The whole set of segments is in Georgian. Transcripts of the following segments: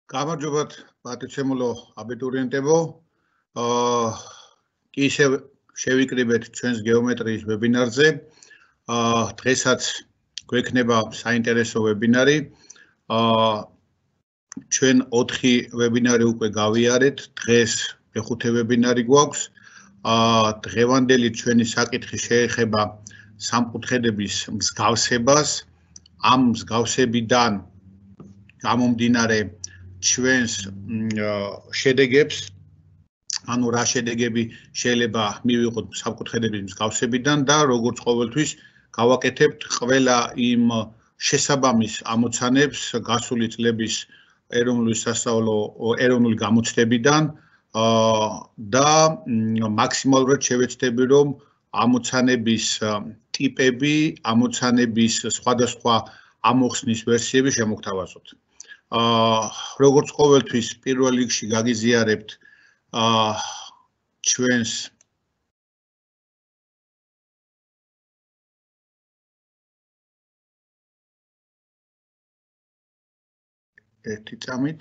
გამარჯობათ პატივცემულო აბიტურიენტებო. კი ისევ შევიკრიბეთ ჩვენს გეომეტრიის ვებინარზე. დღესაც გვექნება საინტერესო ვებინარი. ჩვენ 4 ვებინარი უკვე გავიარეთ. დღეს მეხუთე ვებინარი გვაქვს. დღევანდელი ჩვენი საკითხი შეეხება სამკუთხედების მსგავსებას. ამ მსგავსებიდან გამომდინარე ჩვენს შედეგებს, ანუ რა შედეგები შეიძლება მივიღოთ სამკუთხედების მსგავსებიდან და როგორც ყოველთვის გავაკეთებთ ყველა იმ შესაბამის ამოცანებს გასული წლების ეროვნული გამოცდებიდან და მაქსიმალურად შევეცდები რომ ამოცანების ტიპები, ამოცანების სხვადასხვა ამოხსნის ვერსიები შემოგთავაზოთ. როგორც ყოველთვის პირველ რიგში გაგიზიარებთ ჩვენს ერთი წამით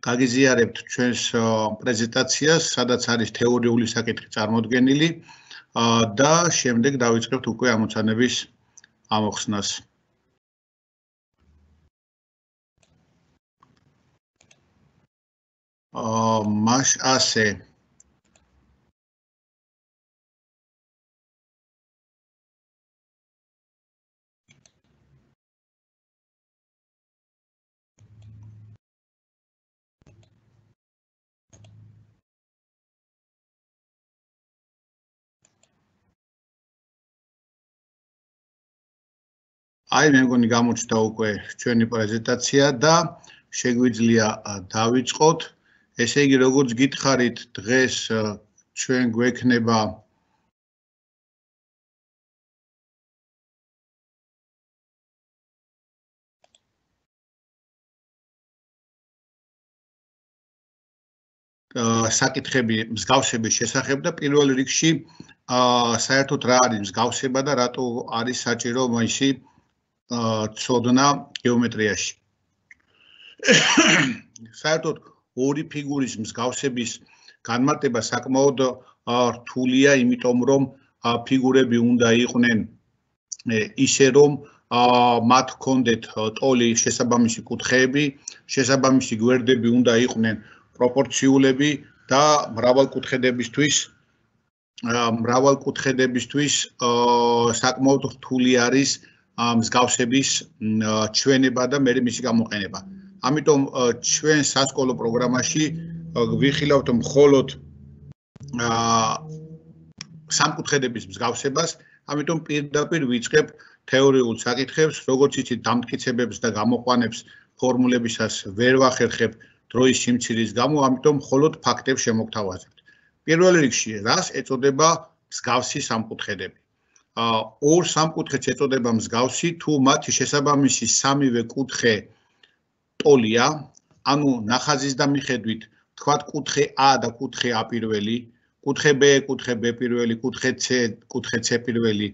გაგიზიარებთ ჩვენს პრეზენტაციას, სადაც არის თეორიული საკითხი წარმოდგენილი და შემდეგ დავიწყებთ უკვე ამოცანების ამოხსნას. მას ასე აი მე მგონი გამოჩნდა უკვე ჩვენი პრეზენტაცია და შეგვიძლია დავიწყოთ. ესე იგი, როგორც გითხარით, დღეს ჩვენ გვექნება საკითხები მსგავსების შესახებ და პირველ რიგში საერთოდ რა არის მსგავსება და რატო არის საჭირო მასი ცოდნა გეომეტრიაში. საერთოდ ორი ფიგურის მსგავსების განმარტება საკმაოდ რთულია, იმიტომ რომ ფიგურები უნდა იყვნენ ისე რომ მათ ჰქონდეთ ტოლი შესაბამისი კუთხეები, შესაბამისი გვერდები უნდა იყვნენ პროპორციულები და მრავალკუთხედებისთვის საკმაოდ რთული არის მსგავსების ჩვენება და მე მისი გამოყენება. ამიტომ ჩვენ სასკოლო პროგრამაში ვიხილავთ მხოლოდ სამკუთხედების მსგავსებას, ამიტომ პირდაპირ ვიწყებ თეორიულ საკითხებს, როგორც იცით, დამტკიცებებს და გამოყვანებს ფორმულებისას ვერ ვახერხებ დროის სიმცირის გამო, ამიტომ მხოლოდ ფაქტებს შემოგთავაზებთ. პირველ რიგში, რას ეწოდება მსგავსი სამკუთხედები? ორ სამკუთხედს ეწოდება მსგავსი, თუ მათი შესაბამისი სამივე კუთხე ტოლია, ანუ ნახაზის და მიხედვით, თქვათ კუთხე A და კუთხე A პირველი, კუთხე B, კუთხე B პირველი, კუთხე C, კუთხე C პირველი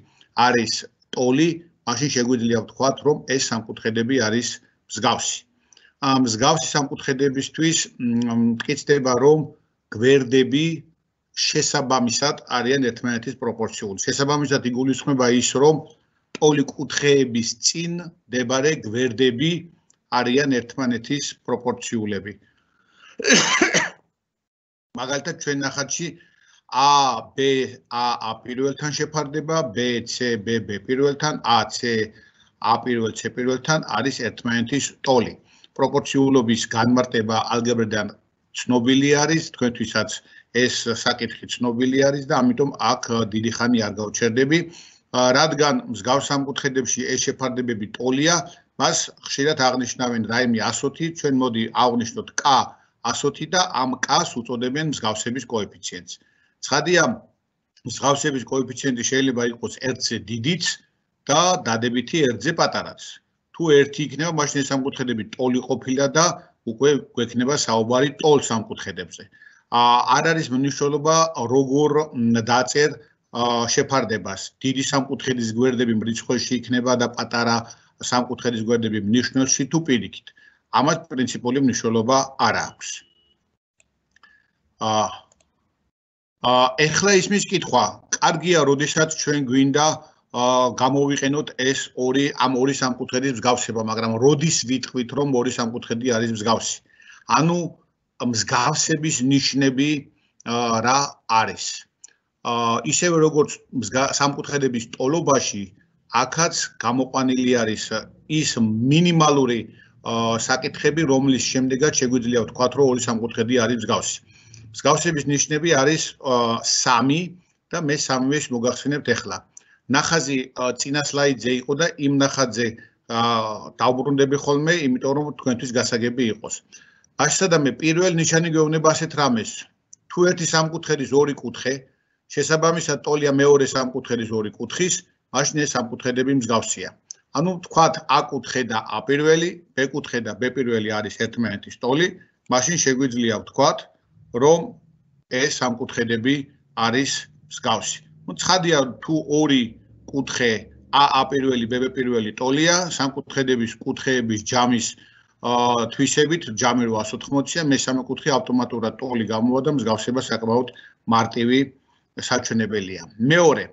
არის ტოლი, მაშინ შეგვიძლია ვთქვათ, რომ ეს სამკუთხედები არის მსგავსი. მსგავსი სამკუთხედებისთვის მტკიცდება, რომ გვერდები შესაბამისად არიან ერთმანეთის პროპორციული. შესაბამისად იგულისხმება ის, რომ ტოლი კუთხეების წინ მდებარე გვერდები არიან ერთმანეთის პროპორციულები. მაგალითად, ჩვენ ნახატში A, B, A პირველთან შეფარდება, B, C, B, B პირველთან, A, C, A პირველ, C პირველთან არის ერთმანეთის ტოლი. პროპორციულობის განმარტება ალგებრიდან ცნობილი არის, თქვენთვისაც ეს საკითხი ცნობილი არის და ამიტომ აქ დიდი ხანი არ გავჩერდები. რადგან მსგავს სამკუთხედებში ეს შეფარდებები ტოლია, მას ხშირად აღნიშნავენ რაიმე ასოთი, ჩვენ მოდი აღვნიშნოთ K ასოთი და ამ K-ს უწოდებენ მსგავსების კოეფიციენტს. ცხადია, მსგავსების კოეფიციენტი შეიძლება იყოს ერთზე დიდიც და დადებითი ერთზე პატარაც. თუ ერთი იქნება, მაშინ ეს სამკუთხედები ტოლი ყოფილა და უკვე გვექნება საუბარი ტოლ სამკუთხედებზე. არ არის მნიშვნელობა როგორ დაწერ შეფარდებას. დიდი სამკუთხედის გვერდები მრიცხველში იქნება და პატარა სამკუთხედის გვერდები მნიშვნელში თუ პირიქით. ამას პრინციპული მნიშვნელობა არ აქვს. ეხლა ისმის კითხვა, კარგია, როდესაც ჩვენ გვინდა გამოვიყენოთ ეს ამ ორი სამკუთხედის მსგავსება, მაგრამ როდის ვიტყვით, რომ ორი სამკუთხედი არის მსგავსი? ანუ მსგავსების ნიშნები რა არის? ისევე როგორც სამკუთხედების ტოლობაში, აქაც გამოყვანილი არის ის მინიმალური საკითხები, რომლის შემდეგაც შეგვიძლია ვთქვათ, რომ ორი სამკუთხედი არის მსგავსი. მსგავსების ნიშნები არის 3 და მე 3-ს მოგახსენებთ ახლა. ნახაზი წინა სლაიდზე იყო და იმ ნახაზზე დავბრუნდები ხოლმე, იმიტომ რომ თქვენთვის გასაგები იყოს. ასეთამე პირველ ნიშანი გვეუბნება ასეთ რამეს. თუ ერთი სამკუთხედის ორი კუთხე, შესაბამისად ტოლია მეორე სამკუთხედის ორი კუთხის, მაშინ ეს სამკუთხედები მსგავსია. ანუ თქვათ A კუთხე და A პირველი, B კუთხე და B პირველი არის ერთმანეთის ტოლი, მაშინ შეგვიძლია ვთქვათ, რომ ეს სამკუთხედები არის მსგავსი. ცხადია თუ ორი კუთხე A პირველი, B პირველი ტოლია, სამკუთხედების კუთხეების ჯამის თვისებით, ჯამი 880-ია, მესამე კუთხე ავტომატურად ტოლი გამოვა და მსგავსება საკმაოდ მარტივი საჩვენებელია. მეორე,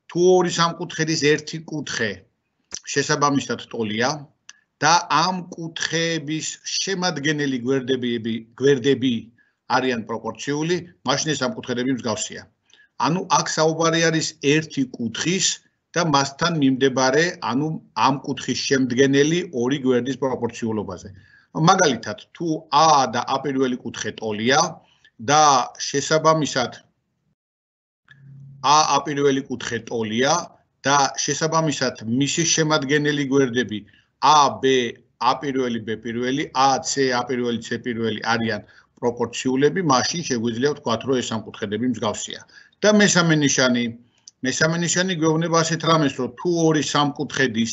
თუ ორი სამკუთხედის ერთი კუთხე შესაბამისად ტოლია და ამ კუთხეების შემადგენელი გვერდები არიან პროპორციული, მაშინ ეს სამკუთხედები მსგავსია. ანუ აქ საუბარი არის ერთი კუთხის და მასთან მიმდებარე, ანუ ამ კუთხის შემდგენელი ორი გვერდის პროპორციულობაზე. მაგალითად, თუ A და A პირველი კუთხე ტოლია და შესაბამისად A პირველი კუთხე ტოლია და შესაბამისად მისი შემადგენელი გვერდები A, B, A პირველი, B პირველი, A, C, A პირველი, C პირველი არიან პროპორციულები, მაშინ შეგვიძლია ვთქვათ, რომ ეს სამკუთხედები მსგავსია. და მესამე ნიშანი გვეუბნება ასეთ რამეს, რომ თუ ორი სამკუთხედის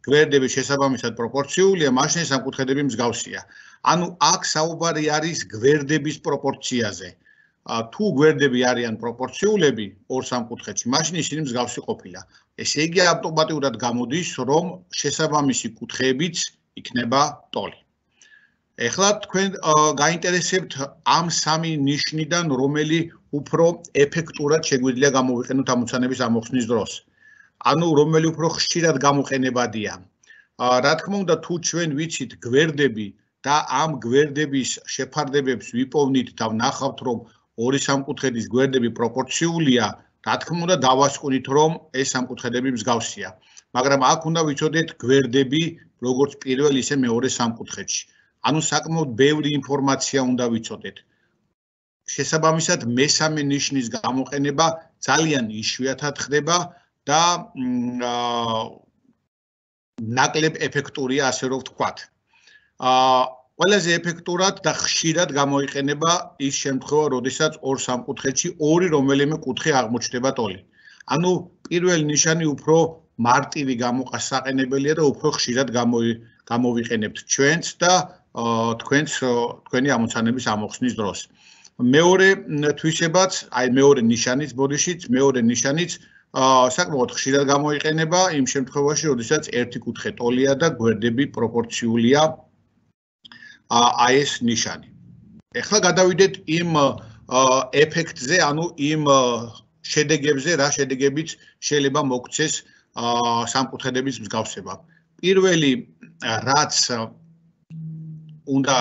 გვერდები შესაბამისად პროპორციულია, მაშინ ეს სამკუთხედები მსგავსია. ანუ აქ საუბარი არის გვერდების პროპორციაზე. თუ გვერდები არიან პროპორციულები ორ სამკუთხედში, მაშინ ისინი მსგავსი ყოფილა. ესე იგი ავტომატურად გამოდის, რომ შესაბამისი კუთხეებიც იქნება ტოლი. ეხლა თქვენ გაინტერესებთ ამ 3 ნიშნიდან, რომელი უფრო ეფექტურად შეგვიძლია გამოვიყენოთ ამოცანების ამოხსნის დროს. ანუ რომელი უფრო ხშირად გამოყენებადია. რა თქმა უნდა, თუ ჩვენ ვიცით გვერდები და ამ გვერდების შეფარდებებს ვიპოვნით და ვნახავთ, რომ ორი სამკუთხედის გვერდები პროპორციულია, რა თქმა უნდა, დავასკვნით, რომ ეს სამკუთხედები მსგავსია. მაგრამ აქ უნდა ვიცოდეთ გვერდები, როგორც პირველ ისე მეორე სამკუთხედში. ანუ საკმაოდ ბევრი ინფორმაცია უნდა ვიცოდეთ. შესაბამისად, მესამე ნიშნის გამოყენება ძალიან იშვიათად ხდება და ნაკლებ ეფექტურია, ასე რომ ვთქვათ. ყველაზე ეფექტურად და ხშირად გამოიყენება ის შემთხვევა, როდესაც ორ სამკუთხედში ორი რომელიმე კუთხე აღმოჩნდება ტოლი. ანუ პირველი ნიშანი უფრო მარტივი გამოყენებელია და უფრო ხშირად გამოვიყენებთ ჩვენც და თქვენი ამოცანების ამოხსნის დროს. მეორე თვისებაც, აი მეორე ნიშანიც ბოდიშიც, მეორე ნიშანიც საკმაოდ ხშირად გამოიყენება იმ შემთხვევაში, როდესაც ერთი კუთხე ტოლია და გვერდები პროპორციულია აი ეს ნიშანი. ეხლა გადავიდეთ იმ ეფექტზე, ანუ იმ შედეგებზე, რა შედეგებიც შეიძლება მოგცეს სამკუთხედების მსგავსება. პირველი რაც უნდა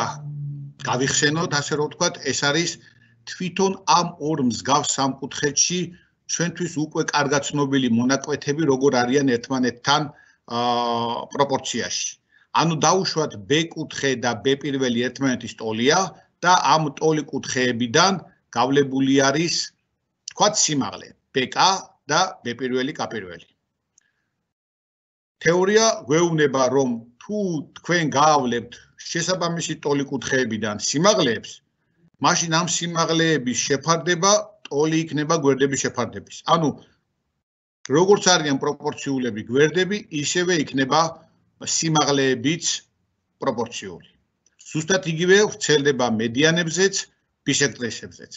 გავიხსენოთ, ასე რომ ვთქვათ, ეს არის თვითონ ამ ორ მსგავს სამკუთხედში ჩვენთვის უკვე კარგად ცნობილი მონაკვეთები, როგორ არიან ერთმანეთთან პროპორციაში. ანუ დაუშვათ B კუთხე და B პირველი ერთმანეთის ტოლია და ამ ტოლი კუთხეებიდან გავლებული არის, ვთქვათ, სიმაღლე BK და B პირველი, K პირველი. თეორია გვეუბნება, რომ თუ თქვენ გაავლებთ შესაბამისი ტოლი კუთხეებიდან სიმაღლეებს, მაშინ ამ სიმაღლეების შეფარდება ტოლი იქნება გვერდების შეფარდების. ანუ როგორც არიან პროპორციულები გვერდები, ისევე იქნება სიმაღლეებიც პროპორციული. ზუსტად იგივე ვრცელდება მედიანებზეც ბისექტრისებზეც.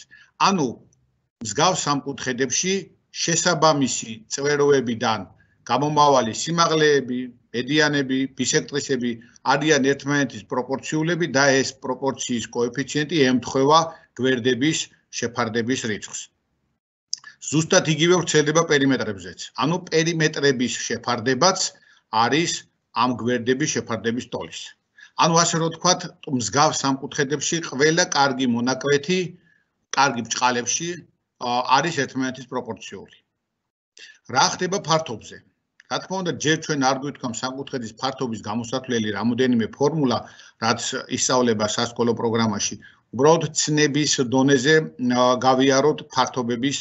ანუ მსგავს სამკუთხედებში შესაბამისი წვეროებიდან გამომავალი სიმაღლეები, მედიანები, ბისექტრისები არიან ერთმანეთის პროპორციულები და ეს პროპორციის კოეფიციენტი ემთხვევა გვერდების შეფარდების რიცხვს. ზუსტად იგივე ვრცელდება პერიმეტრებზეც. ანუ პერიმეტრების შეფარდებაც არის ამ გვერდების შეფარდების ტოლის. ანუ ასე რომ ვთქვათ, მსგავს სამკუთხედებში ყველა კარგი მონაკვეთი, კარგი ბრჭყალებში არის ერთმანეთის პროპორციული. რა ხდება ფართობზე? რა თქმა უნდა, ჯერ ჩვენ არ გვითქვამ სამკუთხედის ფართობის გამოსათვლელი რამოდენიმე ფორმულა, რაც ისწავლება სასკოლო პროგრამაში. უბრალოდ ცნების დონეზე გავიაროთ ფართობების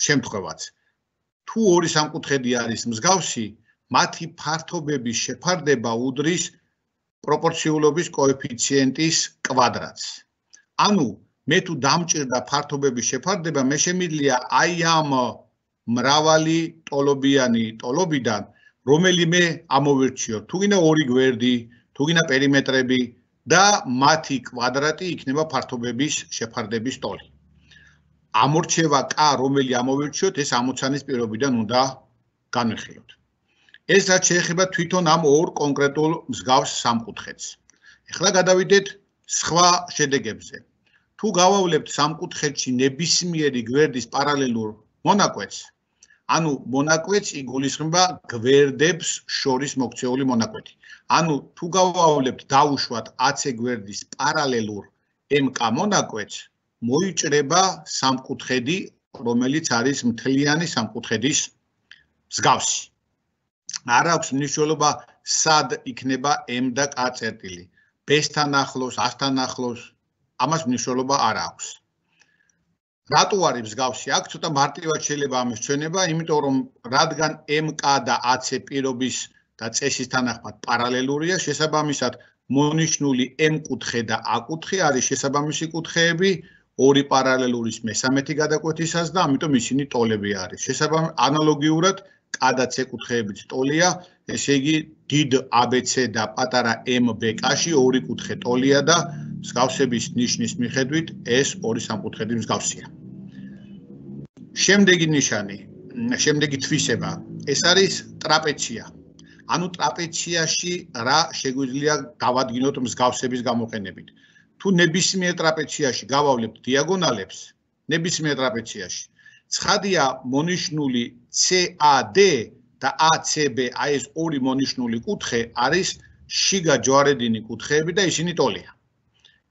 შემთხვევაც. თუ ორი სამკუთხედი არის მსგავსი, მათი ფართობების შეფარდება უდრის პროპორციულობის კოეფიციენტის კვადრატს. ანუ მე თუ დამჭირდა ფართობების შეფარდება, მე შემიძლია აი ამ მრავალი ტოლობიანი ტოლობიდან რომელიმე ამოვირჩიო. თუ გინდა ორი გვერდი, თუ გინდა პერიმეტრები და მათი კვადრატი იქნება ფართობების შეფარდების ტოლი. ამორჩევა K, რომელი ამოვირჩიოთ, ეს ამოცანის პირობიდან უნდა განვიხილოთ. ეს რაც შეეხება თვითონ ამ ორ კონკრეტულ მსგავს სამკუთხედს. ეხლა გადავიდეთ სხვა შედეგებზე. თუ გავავლებთ სამკუთხედში ნებისმიერი გვერდის პარალელურ მონაკვეთს, ანუ მონაკვეთს იგულისხმება გვერდებს შორის მოქცეული მონაკვეთი. ანუ თუ გავავლებთ დაუშვათ AC გვერდის პარალელურ MK მონაკვეთს, მოიჭრება სამკუთხედი, რომელიც არის მთლიანი სამკუთხედის მსგავსი. არ აქვს მნიშვნელობა სად იქნება M და K წერტილი. B-თან ახლოს, A-თან ახლოს, ამას მნიშვნელობა არ აქვს. რატო არის მსგავსი? აქ ცოტა მარტივად შეიძლება ამის ჩვენება, იმიტომ რომ რადგან MK და AC პირობის და წესის თანახმად პარალელურია, შესაბამისად მონიშნული M კუთხე და A კუთხე არის შესაბამისი კუთხეები ორი პარალელურის მესამეთი გადაკვეთისას და ამიტომ ისინი ტოლები არის. ანალოგიურად K და C კუთხეებიც ტოლია, ესე იგი დიდ ABC და პატარა MBK-ში ორი კუთხე ტოლია და მსგავსების ნიშნის მიხედვით ეს ორი სამკუთხედი მსგავსია. შემდეგი ნიშანი, შემდეგი თვისება, ეს არის ტრაპეცია. ანუ ტრაპეციაში რა შეგვიძლია გავადგინოთ მსგავსების გამოყენებით. თუ ნებისმიერ ტრაპეციაში გავავლებთ დიაგონალებს, ნებისმიერ ტრაპეციაში, ცხადია მონიშნული CAD და ACB, აი ეს ორი მონიშნული კუთხე არის შიგა ჯვარედინი კუთხეები და ისინი ტოლია.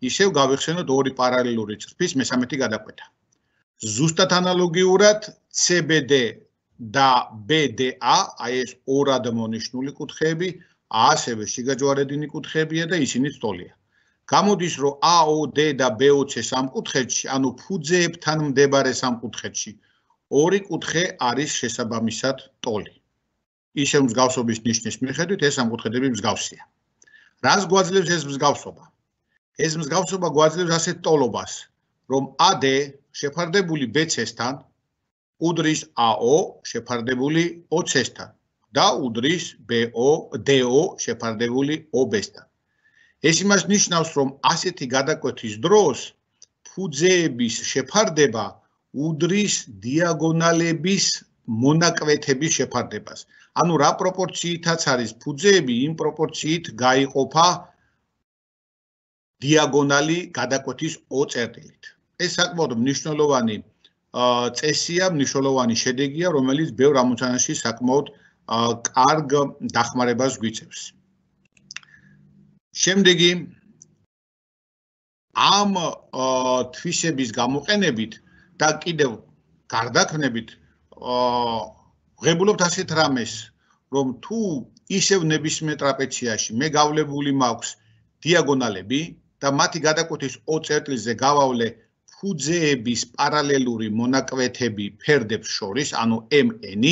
ისევ გავიხსენოთ ორი პარალელური წრფის მესამეთი გადაკვეთა. ზუსტად ანალოგიურად CBD და BDA, აი ეს ორად მონიშნული კუთხეები, ასევე შიგა ჯვარედინი კუთხეებია და ისინიც ტოლია. გამოდის, რომ AOD და BOC სამკუთხედში, ანუ ფუძეებთან მდებარე სამკუთხედში, ორი კუთხე არის შესაბამისად ტოლი. ისევ მსგავსობის ნიშნის მიხედვით ეს სამკუთხედები მსგავსია. რას გვაძლევს ეს მსგავსობა? ეს მსგავსობა გვაძლევს ასეთ ტოლობას, რომ AD შეფარდებული BC-სთან უდრის AO შეფარდებული OC-სთან და უდრის DO შეფარდებული OB-სთან. ეს იმას ნიშნავს, რომ ასეთი გადაკვეთის დროს ფუძეების შეფარდება უდრის დიაგონალების მონაკვეთების შეფარდებას. ანუ რა პროპორციითაც არის ფუძეები, იმ პროპორციით გაიყოფა დიაგონალი გადაკვეთის O წერტილით. ეს საკმაოდ მნიშვნელოვანი წესია, მნიშვნელოვანი შედეგია, რომელიც ბევრ ამოცანაში საკმაოდ კარგ დახმარებას გვიწევს. შემდეგი ამ თვისების გამოყენებით და კიდევ გარდაქმნებით ვღებულობთ ასეთ რამეს, რომ თუ ისევ ნებისმიერ ტრაპეციაში მე გავლებული მაქვს დიაგონალები და მათი გადაკვეთის O წერტილზე გავავლე ფუძეების პარალელური მონაკვეთები ფერდებს შორის, ანუ MN,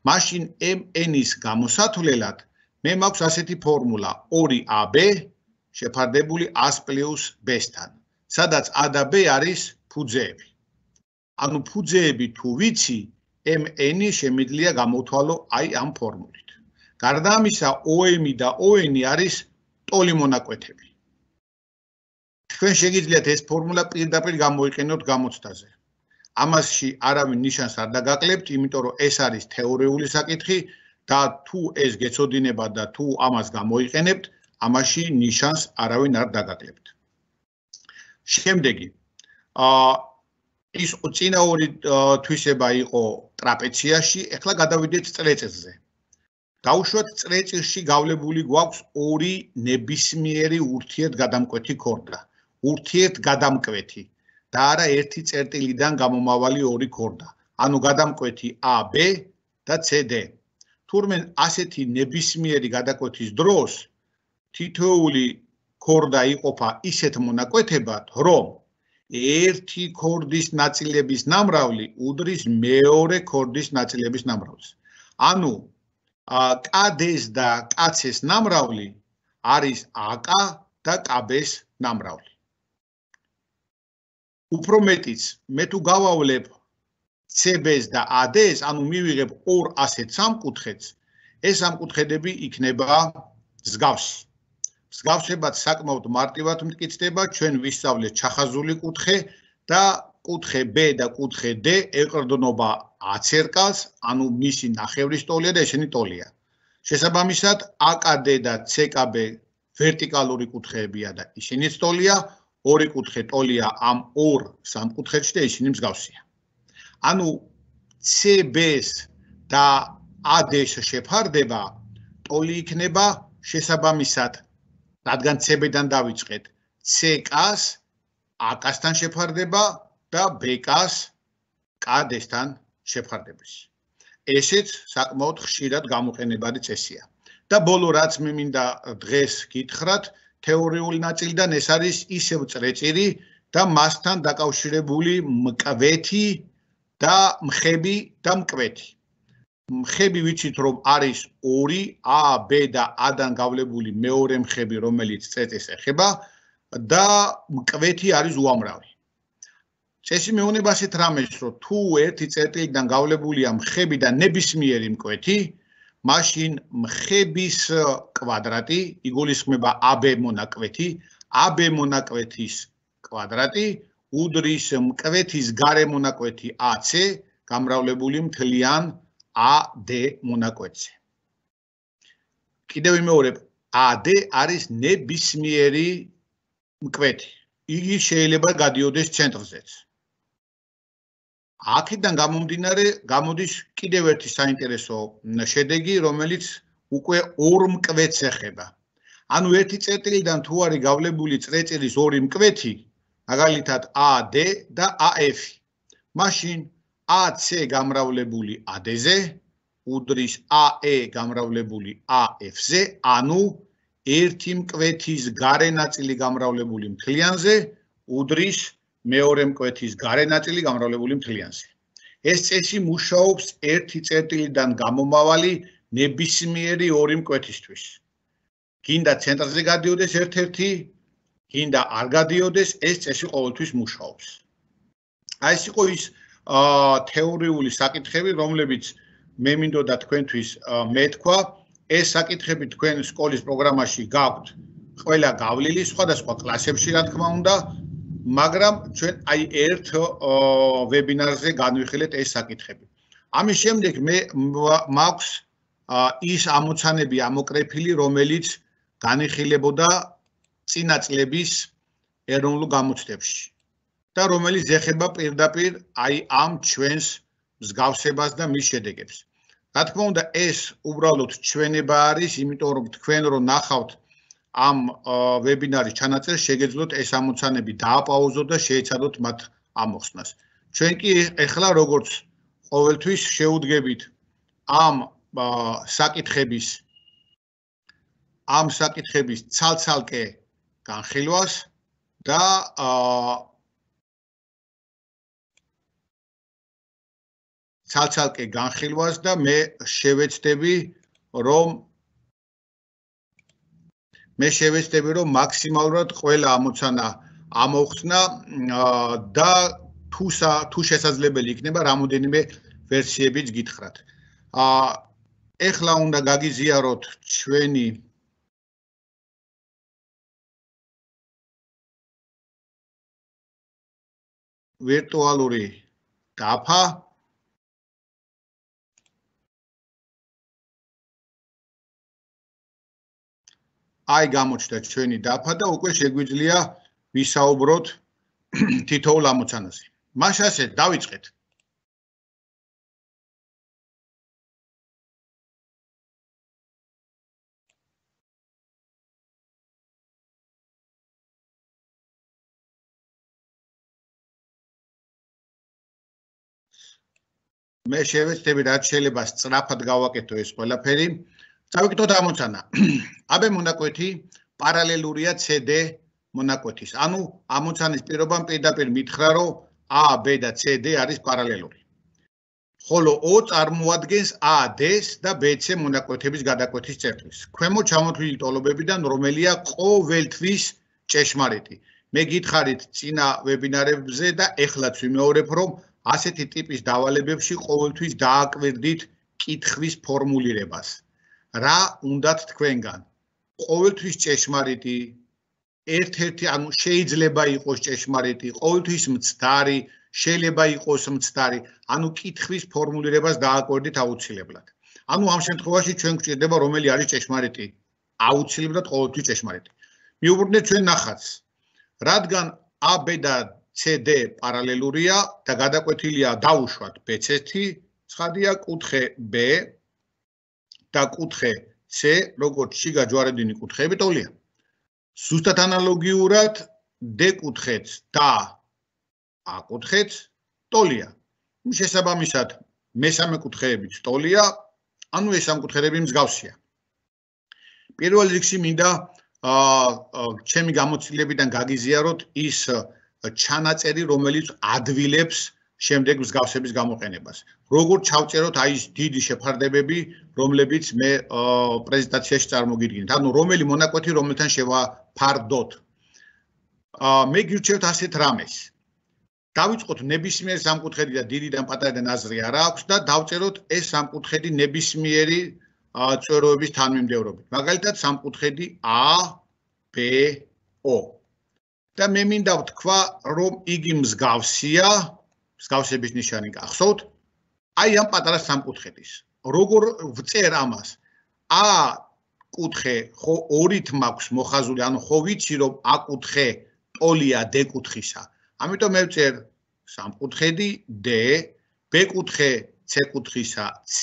მაშინ MN-ის გამოსათვლელად მე მაქვს ასეთი ფორმულა 2AB შეფარდებული A+ B-სთან, სადაც A და B არის ფუძეები. ანუ ფუძეები თუ ვიცი, MN შემიძლია გამოვთვალო აი ამ ფორმულით. გარდა ამისა, OM და ON არის ტოლი მონაკვეთები. თქვენ შეგიძლიათ ეს ფორმულა პირდაპირ გამოიყენოთ გამოცდაზე. ამასში არავინ ნიშანს არ დაგაკლებთ, იმიტომ რომ ეს არის თეორიული საკითხი და თუ ეს გეცოდინება და თუ ამას გამოიყენებთ, ამაში ნიშანს არავინ არ დაგაკლებთ. შემდეგი, ის წინა ორი თვისება იყო ტრაპეციაში, ეხლა გადავიდეთ წრეწირზე. დაუშვათ წრეწირში გავლებული გვაქვს ორი ნებისმიერი ურთიერთგადამკვეთი ქორდა. ურთიერთგადამკვეთი და არა ერთი წერტილიდან გამომავალი ორი ქორდა. ანუ გადამკვეთი AB და CD. თურმე ასეთი ნებისმიერი გადაკვეთის დროს თითოეული ქორდა იყოფა ისეთ მონაკვეთებად, რომ ერთი ქორდის ნაწილების ნამრავლი უდრის მეორე ქორდის ნაწილების ნამრავლს. ანუ KD-ს და KC-ს ნამრავლი არის AK და KB-ს ნამრავლი. უფრო მეტიც, მე თუ გავავლებ CB-ს და AD-ს, ანუ მივიღებ ორ ასეთ სამკუთხედს, ეს სამკუთხედები იქნება მსგავსი. მსგავსებად საკმაოდ მარტივად მტკიცდება, ჩვენ ვისწავლეთ ჩახაზული კუთხე და კუთხე B და კუთხე D ეყრდნობა აცერკალს, ანუ მისი ნახევრის ტოლია და ესენი ტოლია. შესაბამისად, AKD და CKB ვერტიკალური კუთხეებია და ისინიც ტოლია, ორი კუთხე ტოლია ამ ორ სამკუთხედში და ისინი მსგავსია. ანუ CB-ს და AD-ს შეფარდება, ტოლი იქნება შესაბამისად, რადგან CB-დან დავიწყეთ, CK-ს AK-სთან შეფარდება და BK-ს KD-სთან შეფარდების. ესეც საკმაოდ ხშირად გამოყენებადი წესია. და ბოლო რაც მე მინდა დღეს გითხრათ, თეორიული ნაწილიდან ეს არის ისევ წრეწირი და მასთან დაკავშირებული მკვეთი და მხები და მკვეთი. მხები ვიცით რომ არის ორი A, B და A-დან გავლებული მეორე მხები, რომელიც წრეწირს ეხება და მკვეთი არის უამრავი. წესი მეუბნება ასეთ რამეს, რომ თუ ერთი წერტილიდან გავლებულია მხები და ნებისმიერი მკვეთი, მაშინ მხების კვადრატი იგულისხმება AB მონაკვეთი, AB მონაკვეთის კვადრატი უდრის მკვეთის გარე მონაკვეთი AC გამრავლებული მთლიან AD მონაკვეთზე. კიდევ ვიმეორებ, AD არის ნებისმიერი მკვეთი. იგი შეიძლება გადიოდეს ცენტრზეც. აქედან გამომდინარე გამოდის კიდევ ერთი საინტერესო შედეგი, რომელიც უკვე ორ მკვეთს ეხება. ანუ ერთი წერტილიდან თუ არის გავლებული წრეწირის ორი მკვეთი, მაგალითად AD და AF, მაშინ AC გამრავლებული AD-ზე უდრის AE გამრავლებული AF-ზე, ანუ ერთი მკვეთის გარე ნაწილი გამრავლებული მთლიანზე უდრის მეორე მკვეთის გარე ნაწილი გამრავლებული მთლიანზე. ეს წესი მუშაობს ერთი წერტილიდან გამომავალი ნებისმიერი ორი მკვეთისთვის. გინდა ცენტრზე გადიოდეს ერთ-ერთი, გინდა არ გადიოდეს, ეს წესი ყოველთვის მუშაობს. აი ეს იყო ის თეორიული საკითხები, რომლებიც მე მინდოდა თქვენთვის მეთქვა. ეს საკითხები თქვენ სკოლის პროგრამაში გაქვთ ყველა გავლილი სხვადასხვა კლასებში, რა თქმა უნდა, მაგრამ ჩვენ აი ერთ ვებინარზე განვიხილეთ ეს საკითხები. ამის შემდეგ მე მაქვს ის ამოცანები ამოკრეფილი, რომელიც განიხილებოდა წინა წლების ეროვნულ გამოცდებში და რომელიც ეხება პირდაპირ აი ამ ჩვენს მსგავსებას და მის შედეგებს. რა თქმა უნდა, ეს უბრალოდ ჩვენება არის, იმიტომ რომ თქვენ რო ნახავთ ამ ვებინარის ჩანაწერს, შეგეძლოთ ეს ამოცანები დააპაუზოთ და შეეცადოთ მათ ამოხსნას. ჩვენ კი ეხლა როგორც ყოველთვის შეუდგებით ამ საკითხების ცალ-ცალკე განხილვას და ცალ-ცალკე განხილვას და მე შევეცდები რომ მაქსიმალურად ყველა ამოცანა ამოვხსნა და თუ შესაძლებელი იქნება რამოდენიმე ვერსიებიც გითხრათ. ეხლა უნდა გაგიზიაროთ ჩვენი ვირტუალური დაფა აი გამოჩნდა ჩვენი დაფა და უკვე შეგვიძლია ვისაუბროთ თითოეულ ამოცანაზე. მას ასე დავიწყეთ. მე შევეცდები რაც შეიძლება სწრაფად გავაკეთო ეს ყველაფერი. წავიკითხოთ ამოცანა. AB მონაკვეთი პარალელურია CD მონაკვეთის. ანუ ამოცანის პირობამ პირდაპირ მითხრა, რომ A, B და CD არის პარალელური. ხოლო O წარმოადგენს AD-ს და BC მონაკვეთების გადაკვეთის წერტილს. ქვემოთ ჩამოთვლილი ტოლობებიდან რომელია ყოველთვის ჭეშმარიტი? მე გითხარით წინა ვებინარებზე და ეხლაც ვიმეორებ, რომ ასეთი ტიპის დავალებებში ყოველთვის დააკვირდით კითხვის ფორმულირებას. რა უნდათ თქვენგან? ყოველთვის ჭეშმარიტი, ერთ-ერთი, ანუ შეიძლება იყოს ჭეშმარიტი, ყოველთვის მცდარი, შეიძლება იყოს მცდარი, ანუ კითხვის ფორმულირებას დააკვირდით აუცილებლად. ანუ ამ შემთხვევაში ჩვენ გვჭირდება რომელი არის ჭეშმარიტი? აუცილებლად ყოველთვის ჭეშმარიტი. მიუბრუნდეთ ჩვენ ნახატს. რადგან AB და CD პარალელურია და გადაკვეთილია დაუშვათ BC-ი, ცხადია კუთხე B და კუთხე C, როგორც შიგა ჯვარედინი კუთხეები ტოლია. ზუსტად ანალოგიურად D კუთხეც და A კუთხეც ტოლია. შესაბამისად, მესამე კუთხეებიც ტოლია, ანუ ეს სამკუთხედები მსგავსია. პირველ რიგში მინდა ჩემი გამოცდილებიდან გაგიზიაროთ ის ჩანაწერი, რომელიც ადვილებს შემდეგ მსგავსების გამოყენებას. როგორ ჩავწეროთ აი ეს დიდი შეფარდებები, რომლებიც მე პრეზენტაციაში წარმოგიდგენთ. ანუ რომელი მონაკვეთი რომელთან შევაფარდოთ. მე გირჩევთ ასეთ რამეს. დავიწყოთ ნებისმიერ სამკუთხედი და დიდიდან პატარიდან აზრი არ აქვს და დავწეროთ ეს სამკუთხედი ნებისმიერი წვეროების თანმიმდევრობით. მაგალითად სამკუთხედი ABO. და მე მინდა ვთქვა, რომ იგი მსგავსია, მსგავსების ნიშანი გახსოვთ, აი ამ პატარა სამკუთხედის. როგორ ვწერ ამას? A კუთხე ხო ორით მაქვს მოხაზული, ანუ ხო ვიცი, რომ A კუთხე ტოლია D კუთხისა. ამიტომ მე ვწერ სამკუთხედი D, B კუთხე C კუთხისა C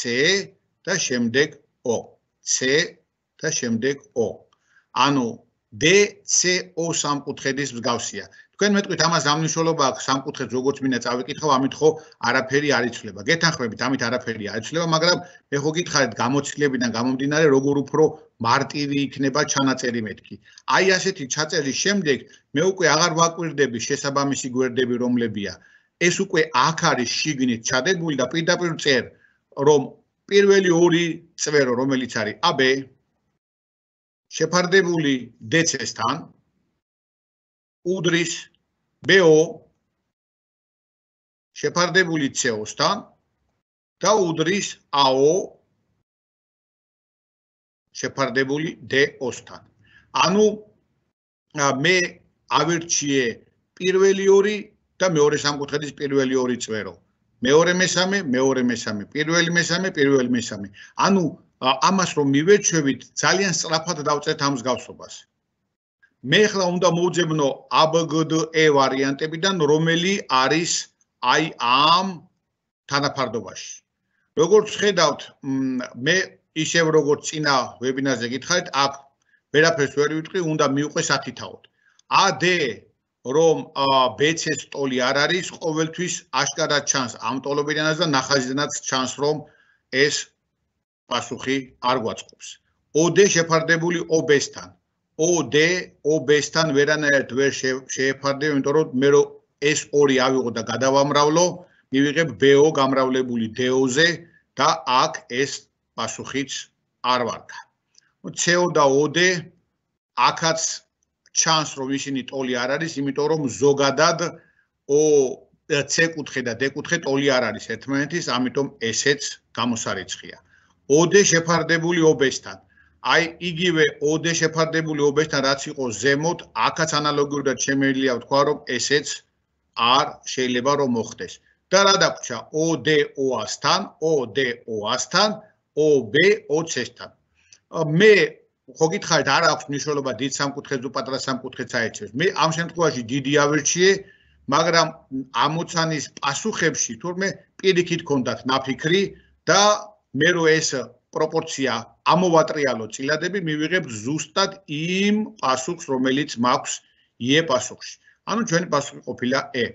და შემდეგ O. C და შემდეგ O. ანუ DCO სამკუთხედის მსგავსია. თქვენ მეტყვით ამას ამნიშნულობა აქვს სამკუთხედს როგორც მინდა წავიკითხავ, ამით ხო არაფერი არ იცვლება. გეთანხმებით, ამით არაფერი არ იცვლება, მაგრამ მე ხო გითხარით გამოცდილებიდან გამომდინარე, როგორ უფრო მარტივი იქნება ჩანაწერი მეთქი. აი ასეთი ჩაწერის შემდეგ მე უკვე აღარ ვაკვირდები შესაბამისი გვერდები რომლებია. ეს უკვე აქ არის შიგნით ჩადებული და პირდაპირ წერ, რომ პირველი ორი წვერო, რომელიც არის AB შეფარდებული DC-სთან, უდრის BO შეფარდებული CO-სთან და უდრის AO შეფარდებული DO-სთან. ანუ მე ავირჩიე პირველი ორი და მეორე სამკუთხედის პირველი ორი წვერო. მეორე მესამე, მეორე მესამე, პირველი მესამე, პირველი მესამე. ანუ ამას რომ მივეჩვევით, ძალიან სწრაფად დავწერთ ამ მსგავსობას. მე ახლა უნდა მოვძებნო ABGDE ვარიანტებიდან, რომელი არის აი ამ თანაფარდობაში. როგორც ხედავთ, მე ისევ როგორც წინა ვებინარზე გითხარით, აქ ვერაფერს ვერ ვიტყვი, უნდა მივყვე სათითაოდ. AD რომ BC-ს ტოლი არ არის, ყოველთვის აშკარად ჩანს ამ ტოლობიდანაც და ნახაზიდანაც ჩანს, რომ ეს პასუხი არ გვაწყობს. OD შეფარდებული OB-სთან. OD OB-სთან ვერანაირად ვერ შეეფარდება, იმიტომ რომ მე რომ ეს ორი ავიღო და გადავამრავლო, მივიღებ BO გამრავლებული DO-ზე და აქ ეს პასუხიც არ ვარგა. CO და OD აქაც ჩანს, რომ ისინი ტოლი არ არის, იმიტომ რომ ზოგადად C კუთხე და D კუთხე ტოლი არ არის ერთმანეთის, ამიტომ ესეც გამოსარიცხია. OD შეფარდებული OB-სთან. აი იგივე OD შეფარდებული OB-სთან რაც იყო ზემოთ, აქაც ანალოგიურად შემიძლია ვთქვა, რომ ესეც არ შეიძლება რომ მოხდეს. და რა დაგვრჩა OD-OA-სთან, OD-OA-სთან, OB-OC-სთან. მე ხო გითხარით არ აქვს მნიშვნელობა დიდ სამკუთხედს თუ პატარა სამკუთხედს აერჩევს. მე ამ შემთხვევაში დიდი ავერჩიე, მაგრამ ამოცანის პასუხებში თურმე პირიქით ქონდათ ნაფიქრი და მე რო ეს პროპორცია ამოვატრიალო წილადები, მივიღებ ზუსტად იმ პასუხს, რომელიც მაქვს E პასუხში. ანუ ჩვენი პასუხი ყოფილა E.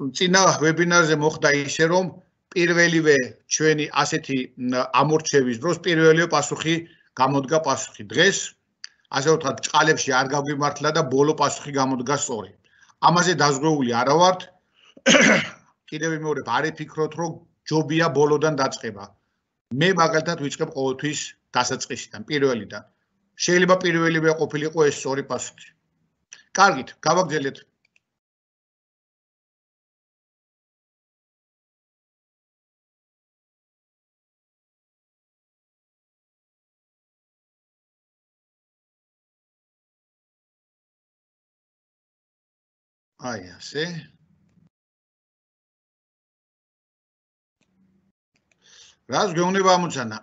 წინა ვებინარზე მოხდა ისე, რომ პირველივე ჩვენი ასეთი ამორჩევის დროს პირველივე პასუხი გამოდგა პასუხი. დღეს ასე ვთქვათ, ჭყალებში არ გაგვიმართლა და ბოლო პასუხი გამოდგა სწორი. ამაზე დაზღვეული არა ვართ. კიდევ ვიმეორებ, არ იფიქროთ, რომ ჯობია ბოლოდან დაწყება. მე მაგალითად ვიწყებ ყოველთვის დასაწყისიდან, პირველიდან. შეიძლება პირველივე ყოფილიყო ეს სწორი პასუხი. კარგით, გავაგრძელეთ. აი ასე. რას გვეუბნება ამოცანა?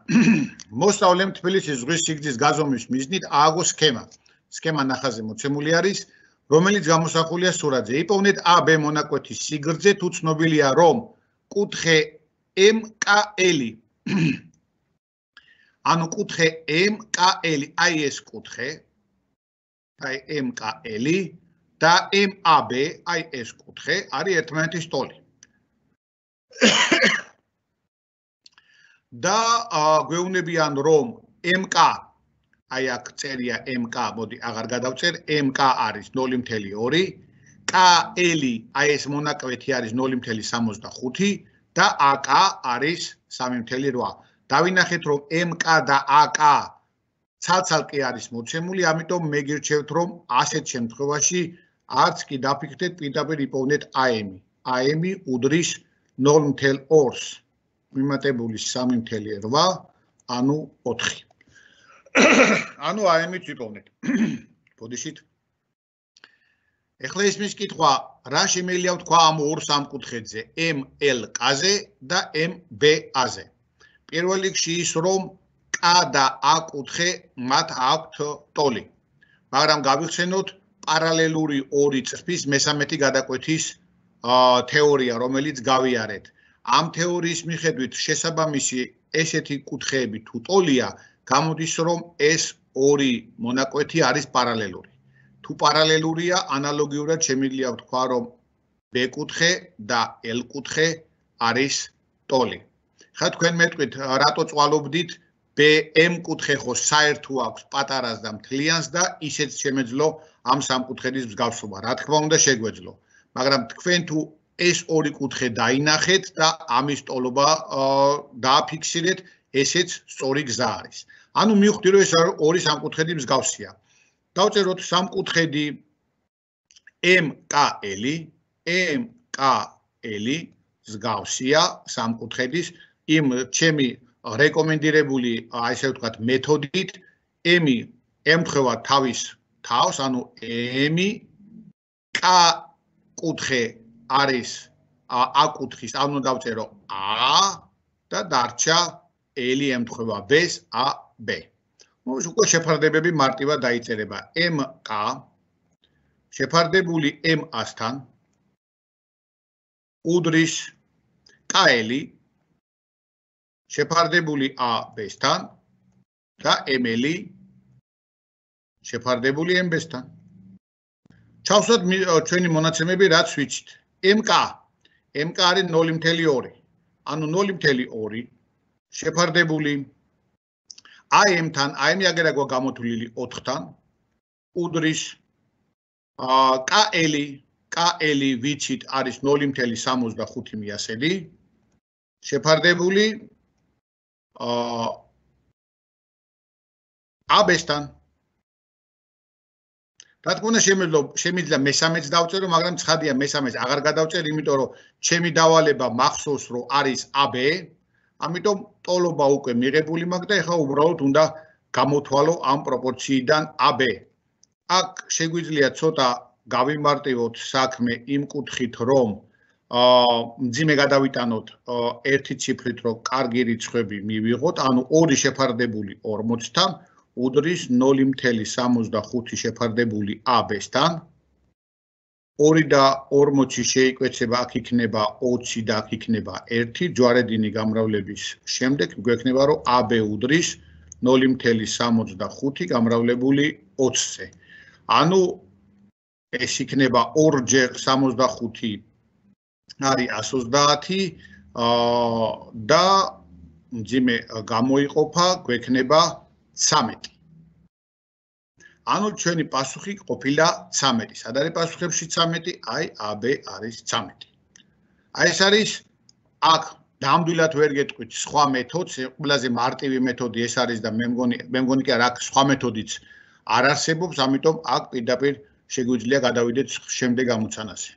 მოსწავლემ თბილისის ზღვის სიგრძის გაზომვის მიზნით ააგო სქემა. სქემა ნახაზე მოცემული არის, რომელიც გამოსახულია სურათზე. იპოვნეთ AB მონაკვეთის სიგრძე, თუ ცნობილია, რომ კუთხე MKL. ანუ კუთხე MKL, აი ეს კუთხე, აი MKL და MAB, აი ეს კუთხე არის ერთმანეთის ტოლი. და გვეუბნებიან, რომ MK, აი აქ წერია MK, მოდი აღარ გადავწერ, MK არის 0.2, KL, აი ეს მონაკვეთი არის 0.65 და AK არის 3.8. დავინახეთ, რომ MK და AK ცალ-ცალკე არის მოცემული, ამიტომ მე გირჩევთ, რომ ასეთ შემთხვევაში არც კი დაფიქრდეთ, პირდაპირ იპოვნეთ AM. AM უდრის 0.2-ს. მიმატებული 3.8, ანუ 4. ანუ AM-ით ვიპოვნეთ. ბოდიშით. ეხლა ისმის კითხვა, რა შემიძლია ვთქვა ამ ორ სამკუთხედზე, MLK-ზე და MBA-ზე. პირველ რიგში ის, რომ K და A კუთხე მათ აქვთ ტოლი. მაგრამ გავიხსენოთ პარალელური ორი წრფის მესამეთი გადაკვეთის თეორია, რომელიც გავიარეთ. ამ თეორიის მიხედვით შესაბამისი ესეთი კუთხეები თუ ტოლია, გამოდის, რომ ეს ორი მონაკვეთი არის პარალელური. თუ პარალელურია, ანალოგიურად შემიძლია ვთქვა, რომ B კუთხე და L კუთხე არის ტოლი. ხა თქვენ მეტყვით, რატო წვალობდით BM კუთხე ხო საერთო აქვს პატარას და მთლიანს და ისეც შემეძლო ამ სამკუთხედის მსგავსობა. რა თქმა უნდა შეგვეძლო. მაგრამ თქვენ თუ ეს ორი კუთხე დაინახეთ და ამის ტოლობა დააფიქსირეთ, ესეც სწორი გზა არის. ანუ მივხვდი, რომ ეს ორი სამკუთხედი მსგავსია. დავწეროთ სამკუთხედი MKL, MKL მსგავსია სამკუთხედის იმ ჩემი რეკომენდირებული, ასე ვთქვათ, მეთოდით, M ემთხვევა თავის თავს, ანუ M K კუთხე არის A კუთხის, ანუ დავწერო A და დარჩა L ემთხვევა B-ს AB. უკვე შეფარდებები მარტივად დაიწერება. MK შეფარდებული MA-სთან უდრის KL შეფარდებული AB-სთან და ML შეფარდებული MB-სთან. ჩავსვათ ჩვენი მონაცემები, რაც ვიცით. MK არის 0.2, ანუ 0.2 შეფარდებული AM-თან, AM აგერაგვა გამოთვლილი 4-თან, უდრის KL ვიცით არის 0.65 მიასედი, შეფარდებული AB-სთან. რა თქმა უნდა შემიძლია მესამეც დავწერო, მაგრამ ცხადია მესამეც აღარ გადავწერ, იმიტომ რომ ჩემი დავალება მახსოვს, რომ არის AB, ამიტომ ტოლობა უკვე მიღებული მაქვს და ეხლა უბრალოდ უნდა გამოთვალო ამ პროპორციიდან AB. აქ შეგვიძლია ცოტა გავიმარტივოთ საქმე იმ კუთხით, რომ მძიმე გადავიტანოთ ერთი ციფრით, რომ კარგი რიცხვები მივიღოთ, ანუ 2 შეფარდებული 40-თან უდრის 0.75 შეფარდებული AB-სთან. 2 და 40 შეიკვეცება, აქ იქნება 20 და აქ იქნება 1, ჯვარედინი გამრავლების შემდეგ გვექნება, რომ AB უდრის 0.75 გამრავლებული 20-ზე. ანუ ეს იქნება 2-ჯერ 65 არის 130 და მძიმე გამოიყოფა გვექნება 13. ანუ ჩვენი პასუხი ყოფილა 13. სად არის პასუხებში 13? აი AB არის 13. აი ეს არის აქ ნამდვილად ვერ გეტყვით სხვა მეთოდს, ყველაზე მარტივი მეთოდი ეს არის და მე მგონი კი არა აქ სხვა მეთოდიც არ არსებობს, ამიტომ აქ პირდაპირ შეგვიძლია გადავიდეთ შემდეგ ამოცანაზე.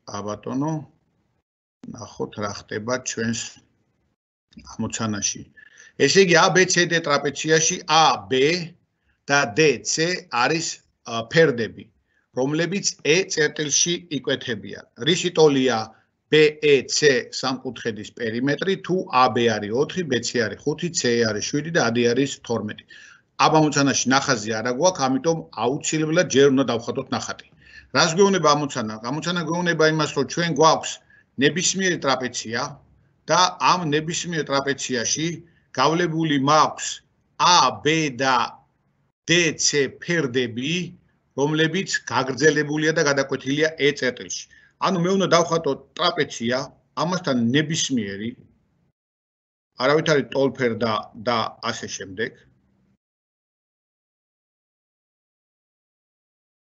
აბატონო, ნახოთ რა ხდება ჩვენს ამოცანაში. ესე იგი ABCD ტრაპეციაში AB და DC არის ფერდები, რომლებიც E წერტილში იკვეთებიან. რისი ტოლია BEC სამკუთხედის პერიმეტრი, თუ AB არის 4, BC არის 5, C არის 7 და AD არის 12. ამ ამოცანაში ნახაზი არა გვაქვს, ამიტომ აუცილებლად ჯერ უნდა დავხატოთ ნახატი. რას გვეუბნება ამოცანა? ამოცანა გვეუბნება იმას, რომ ჩვენ გვაქვს ნებისმიერი ტრაპეცია და ამ ნებისმიერ ტრაპეციაში გავლებული მაქვს AB და DC ფერდები, რომლებიც გაგრძელებულია და გადაკვეთილია E წერტილში. ანუ მე უნდა დავხატო ტრაპეცია, ამასთან ნებისმიერი, არავით არის ტოლფერდა და ასე შემდეგ.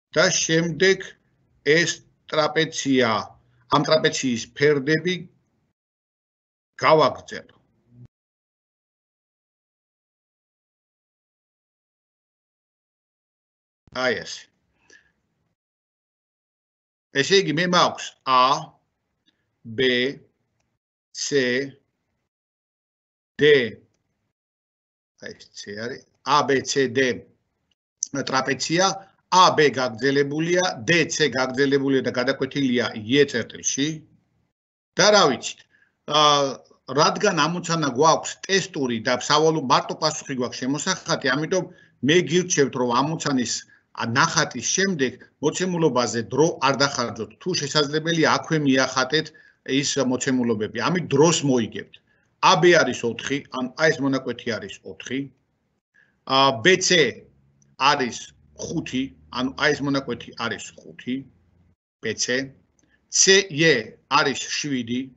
და შემდეგ ეს ტრაპეცია, ამ ტრაპეციის ფერდები გავაგრძელო. აი ესე. ესე იგი მე მაქვს A, B, C, D. აი ეს C არის. A, B, C, D ტრაპეცია. AB გაგრძელებულია, DC გაგრძელებულია და გადაკვეთილია E წერტილში. და რა ვიცით? რადგან ამოცანა გვაქვს ტესტური და სავალო მარტო პასუხი გვაქვს შემოსახატი, ამიტომ მე გირჩევთ, რომ ამოცანის ნახატის შემდეგ მოცემულობაზე დრო არ დახარჯოთ. თუ შესაძლებელია, აქვე მიახატეთ ის მოცემულობები. ამით დროს მოიგებთ. AB არის 4, ან აი ეს მონაკვეთი არის 4. BC არის 5, ანუ აი ეს მონაკვეთი არის 5, BC, CE არის 7,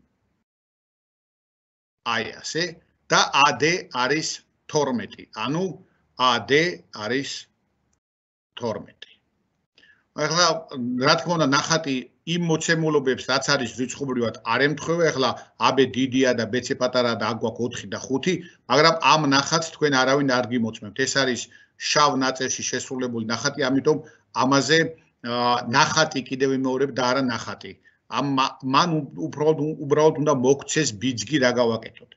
აი ასე, და AD არის 12, ანუ AD არის 12. ახლა რა თქმა უნდა ნახატი იმ მოცემულობებს, რაც არის რიცხობრივად არ ემთხვევა, ახლა AB დიდია და BC პატარაა და აქ გვაქვს 4 და 5, მაგრამ ამ ნახატს თქვენ არავინ არ გიმოწმებთ. ეს არის შავ ნაწილში შესრულებული ნახატი, ამიტომ ამაზე ნახატი კიდევ ვიმეორებ და არა ნახატი. მან უბრალოდ უნდა მოგცეს ბიძგი რა გავაკეთოთ.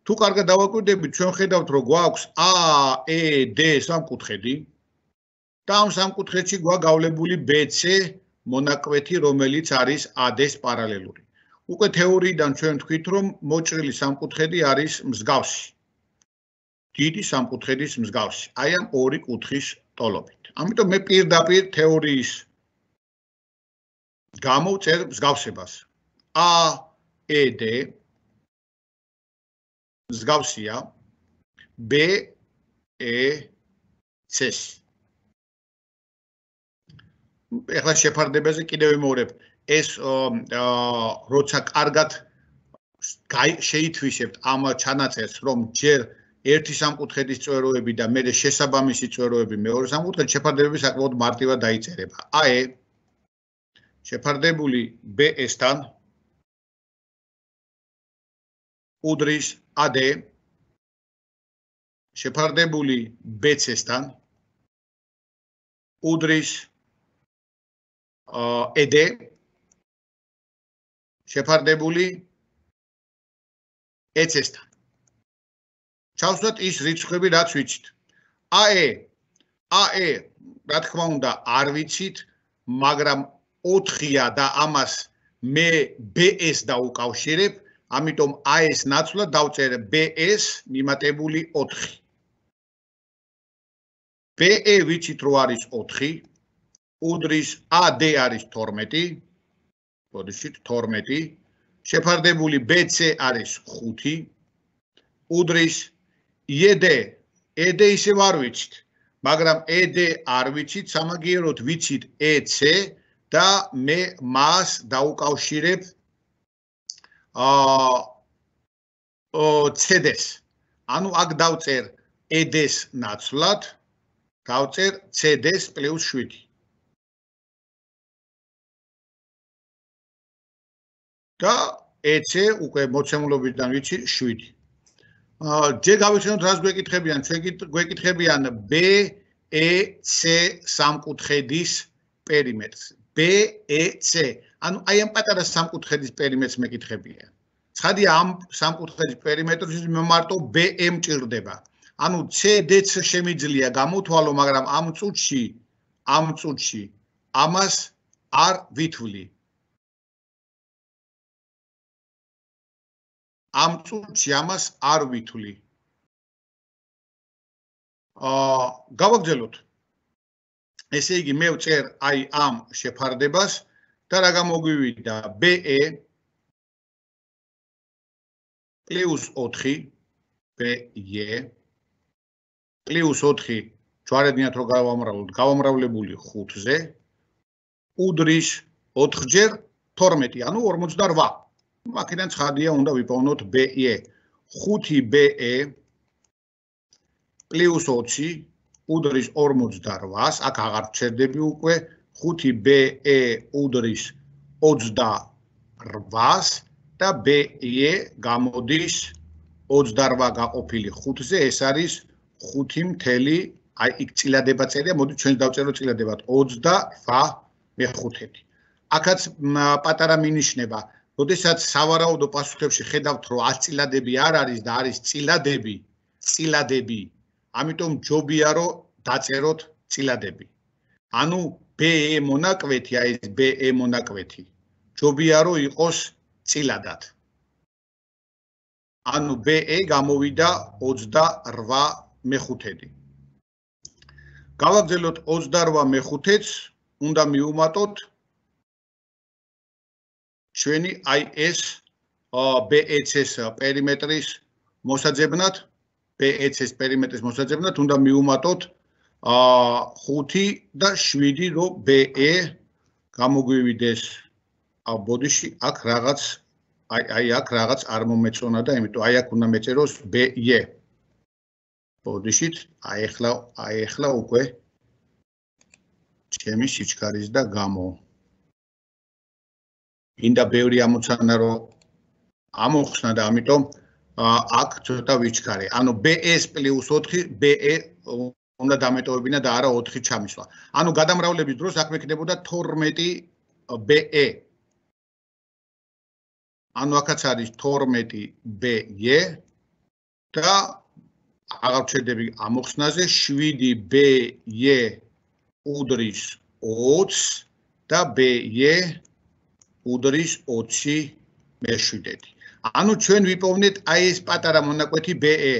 თუ კარგად დავაკვირდებით, ჩვენ ხედავთ, რომ გვაქვს AED სამკუთხედი და ამ სამკუთხედში გვაქვს გავლებული BC მონაკვეთი, რომელიც არის AD-ს პარალელური. უკვე თეორიიდან ჩვენ ვთქვით, რომ მოჭრილი სამკუთხედი არის მსგავსი. დიდი სამკუთხედის მსგავსი. აი ამ ორი კუთხის ტოლობით. ამიტომ მე პირდაპირ თეორიის გამოვწერ მსგავსებას. AED მსგავსია BEC-ს. ეხლა შეფარდებაზე კიდევ ვიმეორებ, ეს როცა კარგად შეითვისებთ ამ ჩანაწერს, რომ ჯერ ერთი სამკუთხედის წვეროები და მერე შესაბამისი წვეროები მეორე სამკუთხედის შეფარდებები საკმაოდ მარტივად დაიწერება. AE შეფარდებული BS-თან უდრის AD შეფარდებული BC-სთან უდრის ED შეფარდებული EC-სთან. ჩავსვათ ის რიცხვები, რაც ვიცით. AE, რა თქმა უნდა, არ ვიცით, მაგრამ 4-ია და ამას მე BS დავუკავშირებ, ამიტომ AS ნაცვლად დავწერ BS მიმატებული 4. BE ვიცით რო არის 4, უდრის AD არის 12, ბოდიშით 12, შეფარდებული BC არის 5, უდრის ED ისევ არ ვიცით, მაგრამ ED არ ვიცით, სამაგიეროდ ვიცით EC და მე მას დაუკავშირებ CD-ს. ანუ აქ დავწერ ED-ს ნაცვლად, დავწერ CD-ს პლუს 7. და EC უკვე მოცემულობიდან ვიცი 7. ჯერ გავიხსენოთ, რას გვეკითხებიან, ჩვენ გვეკითხებიან BEC სამკუთხედის პერიმეტრს. BEC, ანუ აი ამ პატარა სამკუთხედის პერიმეტრს მეკითხებიან. ცხადია, ამ სამკუთხედის პერიმეტრში მე მარტო BE მჭირდება. ანუ CD-ც შემიძლია გამოთვალო, მაგრამ ამ წუთში ამას არ ვითვლი. ამ წუთში ამას არ ვითვლი. გავაგრძელოთ. ესე იგი მე ვწერ აი ამ შეფარდებას და რა გამოგვივიდა BE პლუს 4 BE პლუს 4 ჯვარებინათ რომ გავამრავლებული 5-ზე უდრის 4-ჯერ 12, ანუ 48. აქედან ცხადია უნდა ვიპოვნოთ BE 5BE პლუს 20 უდრის 48-ს, აქ აღარ ვჩერდები უკვე, 5BE უდრის 28-ს და BE გამოდის 28 გაყოფილი 5-ზე, ეს არის 5 აი იქ წილადება წერია, მოდი ჩვენ დავწეროთ წილადებად 28 აქაც პატარა მინიშნება, როდესაც სავარაუდო პასუხებში ხედავთ, რომ აწილადები არ არის და არის წილადები, ამიტომ ჯობია რომ დაწეროთ წილადები. ანუ BE მონაკვეთი, აი ეს BE მონაკვეთი, ჯობია რომ იყოს წილადად. ანუ BE გამოვიდა 28/5. გავაგრძელოთ 28/5-ს, უნდა მივუმატოთ ჩვენი აი ეს BEC-ს პერიმეტრის მოსაძებნად, BEC-ს პერიმეტრის მოსაძებნად უნდა მივუმატოთ 5 და 7, რომ BE გამოგვივიდეს ბოდიში, აქ რაღაც აი აქ რაღაც არ მომეწონა და იმიტომ აი აქ უნდა მეწეროს BE. ბოდიშით, აი ახლა უკვე ჩემი სიჩქარის და გამო. ინდა ბევრი ამოცანა რომ ამოხსნა და ამიტომ აქ ცოტა ვიჩქარე. ანუ BS პლუს 4 BE უნდა დამეტოვებინა და არა 4 ჩამისვლა. ანუ გადამრავლების დროს აქ მექნებოდა 12 BE. ანუ აქაც არის 12 BE და აღარ ვჩერდები ამოხსნაზე 7 BE უდრის 20 და BE უდრის 20/7. ანუ ჩვენ ვიპოვნეთ აი ეს პატარა მონაკვეთი BE.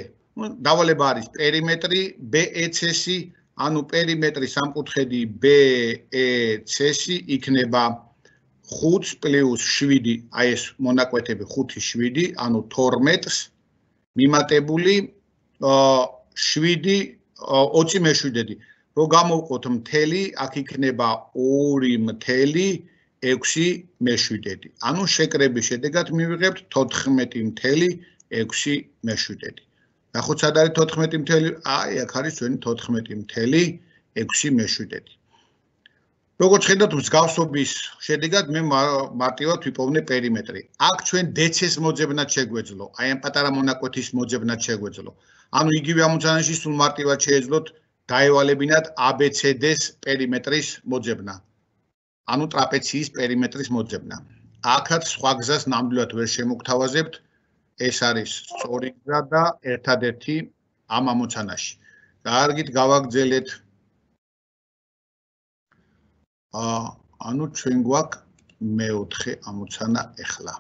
დავალება არის პერიმეტრი BEC-ი, ანუ პერიმეტრის სამკუთხედი BEC-ი იქნება 5 პლუს 7, აი ეს მონაკვეთები 5-7, ანუ 12-ს მიმატებული 20/7. რო გამოვყოთ მთელი, აქ იქნება 2/6/7. ანუ შეკრების შედეგად მივიღებთ 14/6/7. ნახოთ სად არის 14/6, აი აქ არის ჩვენი 14/6/7. როგორც ხედავთ, მსგავსობის შედეგად მე მარტივად ვიპოვნე პერიმეტრი. აქ ჩვენ DC-ს მოძებნად შეგვეძლო, აი ამ პატარა მონაკვეთის მოძებნად შეგვეძლო. ანუ იგივე ამოცანაში სულ მარტივად შეეძლოთ დაევალებინათ ABCD-ს პერიმეტრის მოძებნა. ანუ ტრაპეციის პერიმეტრის მოძებნა. აქაც სხვა გზას ნამდვილად ვერ შემოგთავაზებთ. ეს არის სწორი გზა და ერთადერთი ამ ამოცანაში. კარგით, გავაგრძელეთ. ანუ ჩვენ გვაქვს მეოთხე ამოცანა ახლა.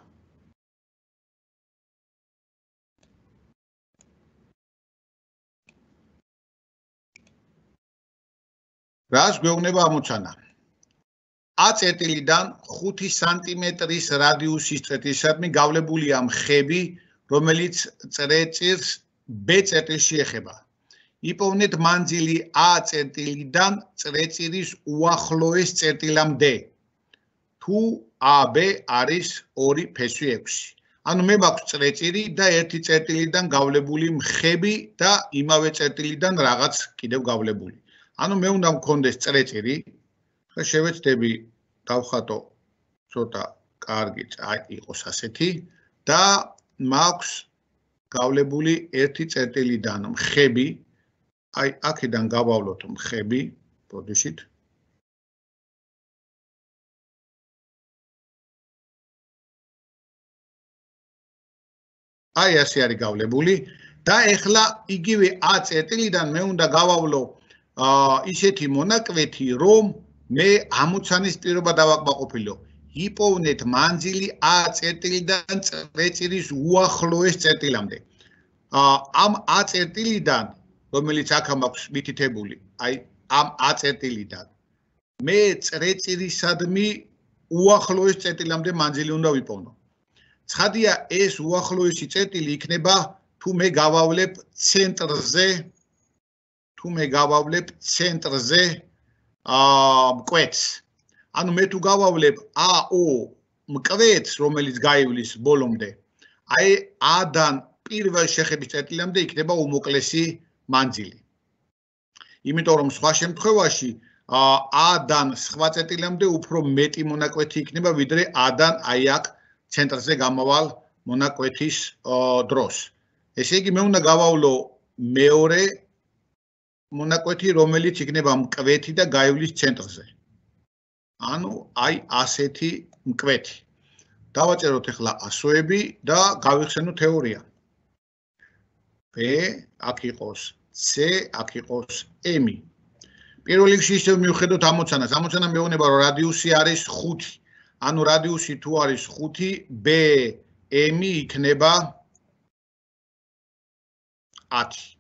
რას გვეუბნება ამოცანა? A წერტილიდან 5 სანტიმეტრის რადიუსის წერტილისადმი გავლებულია მხები, რომელიც წერტილს B წერტილში ეხება. იპოვნეთ მანძილი A წერტილიდან წერტილის უახლოეს წერტილამდე. თუ AB არის 2 ფესვი 6. ანუ მე მაქვს წერტილი და ერთი წერტილიდან გავლებული მხები და იმავე წერტილიდან რაღაც კიდევ გავლებული. ანუ მე უნდა მქონდეს წერტილი, ხა შევეცდები დავხატო ცოტა კარგი, აი იყოს ასეთი და მაქვს გავლებული ერთი წერტილიდან მხები, აი აქედან გავავლოთ მხები, ბოდიშით. აი ასე არის გავლებული და ეხლა იგივე A წერტილიდან მე უნდა გავავლო ისეთი მონაკვეთი, რომ მე ამოცანის პირობა დავაკმაყოფილო. იპოვნეთ მანძილი A წერტილიდან წერტილის უახლოეს წერტილამდე. ამ A წერტილიდან, რომელიც აქ მაქვს მითითებული, აი ამ A წერტილიდან მე წერტილისადმი უახლოეს წერტილამდე მანძილი უნდა ვიპოვნო. ცხადია, ეს უახლოესი წერტილი იქნება თუ მე გავავლებ ცენტრზე მკვეთს. ანუ მე თუ გავავლებ AO მკვეთს, რომელიც გაივლის ბოლომდე, აი A-დან პირველ შეხების წერტილამდე იქნება უმოკლესი მანძილი. იმიტომ რომ სხვა შემთხვევაში A-დან სხვა წერტილამდე უფრო მეტი მონაკვეთი იქნება, ვიდრე A-დან აი აქ ცენტრზე გამავალ მონაკვეთის დროს. ესე იგი მე უნდა გავავლო მეორე მონაკვეთი, რომელიც იქნება მკვეთი და გაივლის ცენტრზე. ანუ აი ასეთი მკვეთი. დავაწეროთ ახლა ასოები და გავიხსენოთ თეორია. B აქ იყოს C, აქ იყოს M. პირველ რიგში ისევ მივხედოთ ამოცანას. ამოცანა მეუბნება რომ რადიუსი არის 5. ანუ რადიუსი თუ არის 5, BM იქნება 10.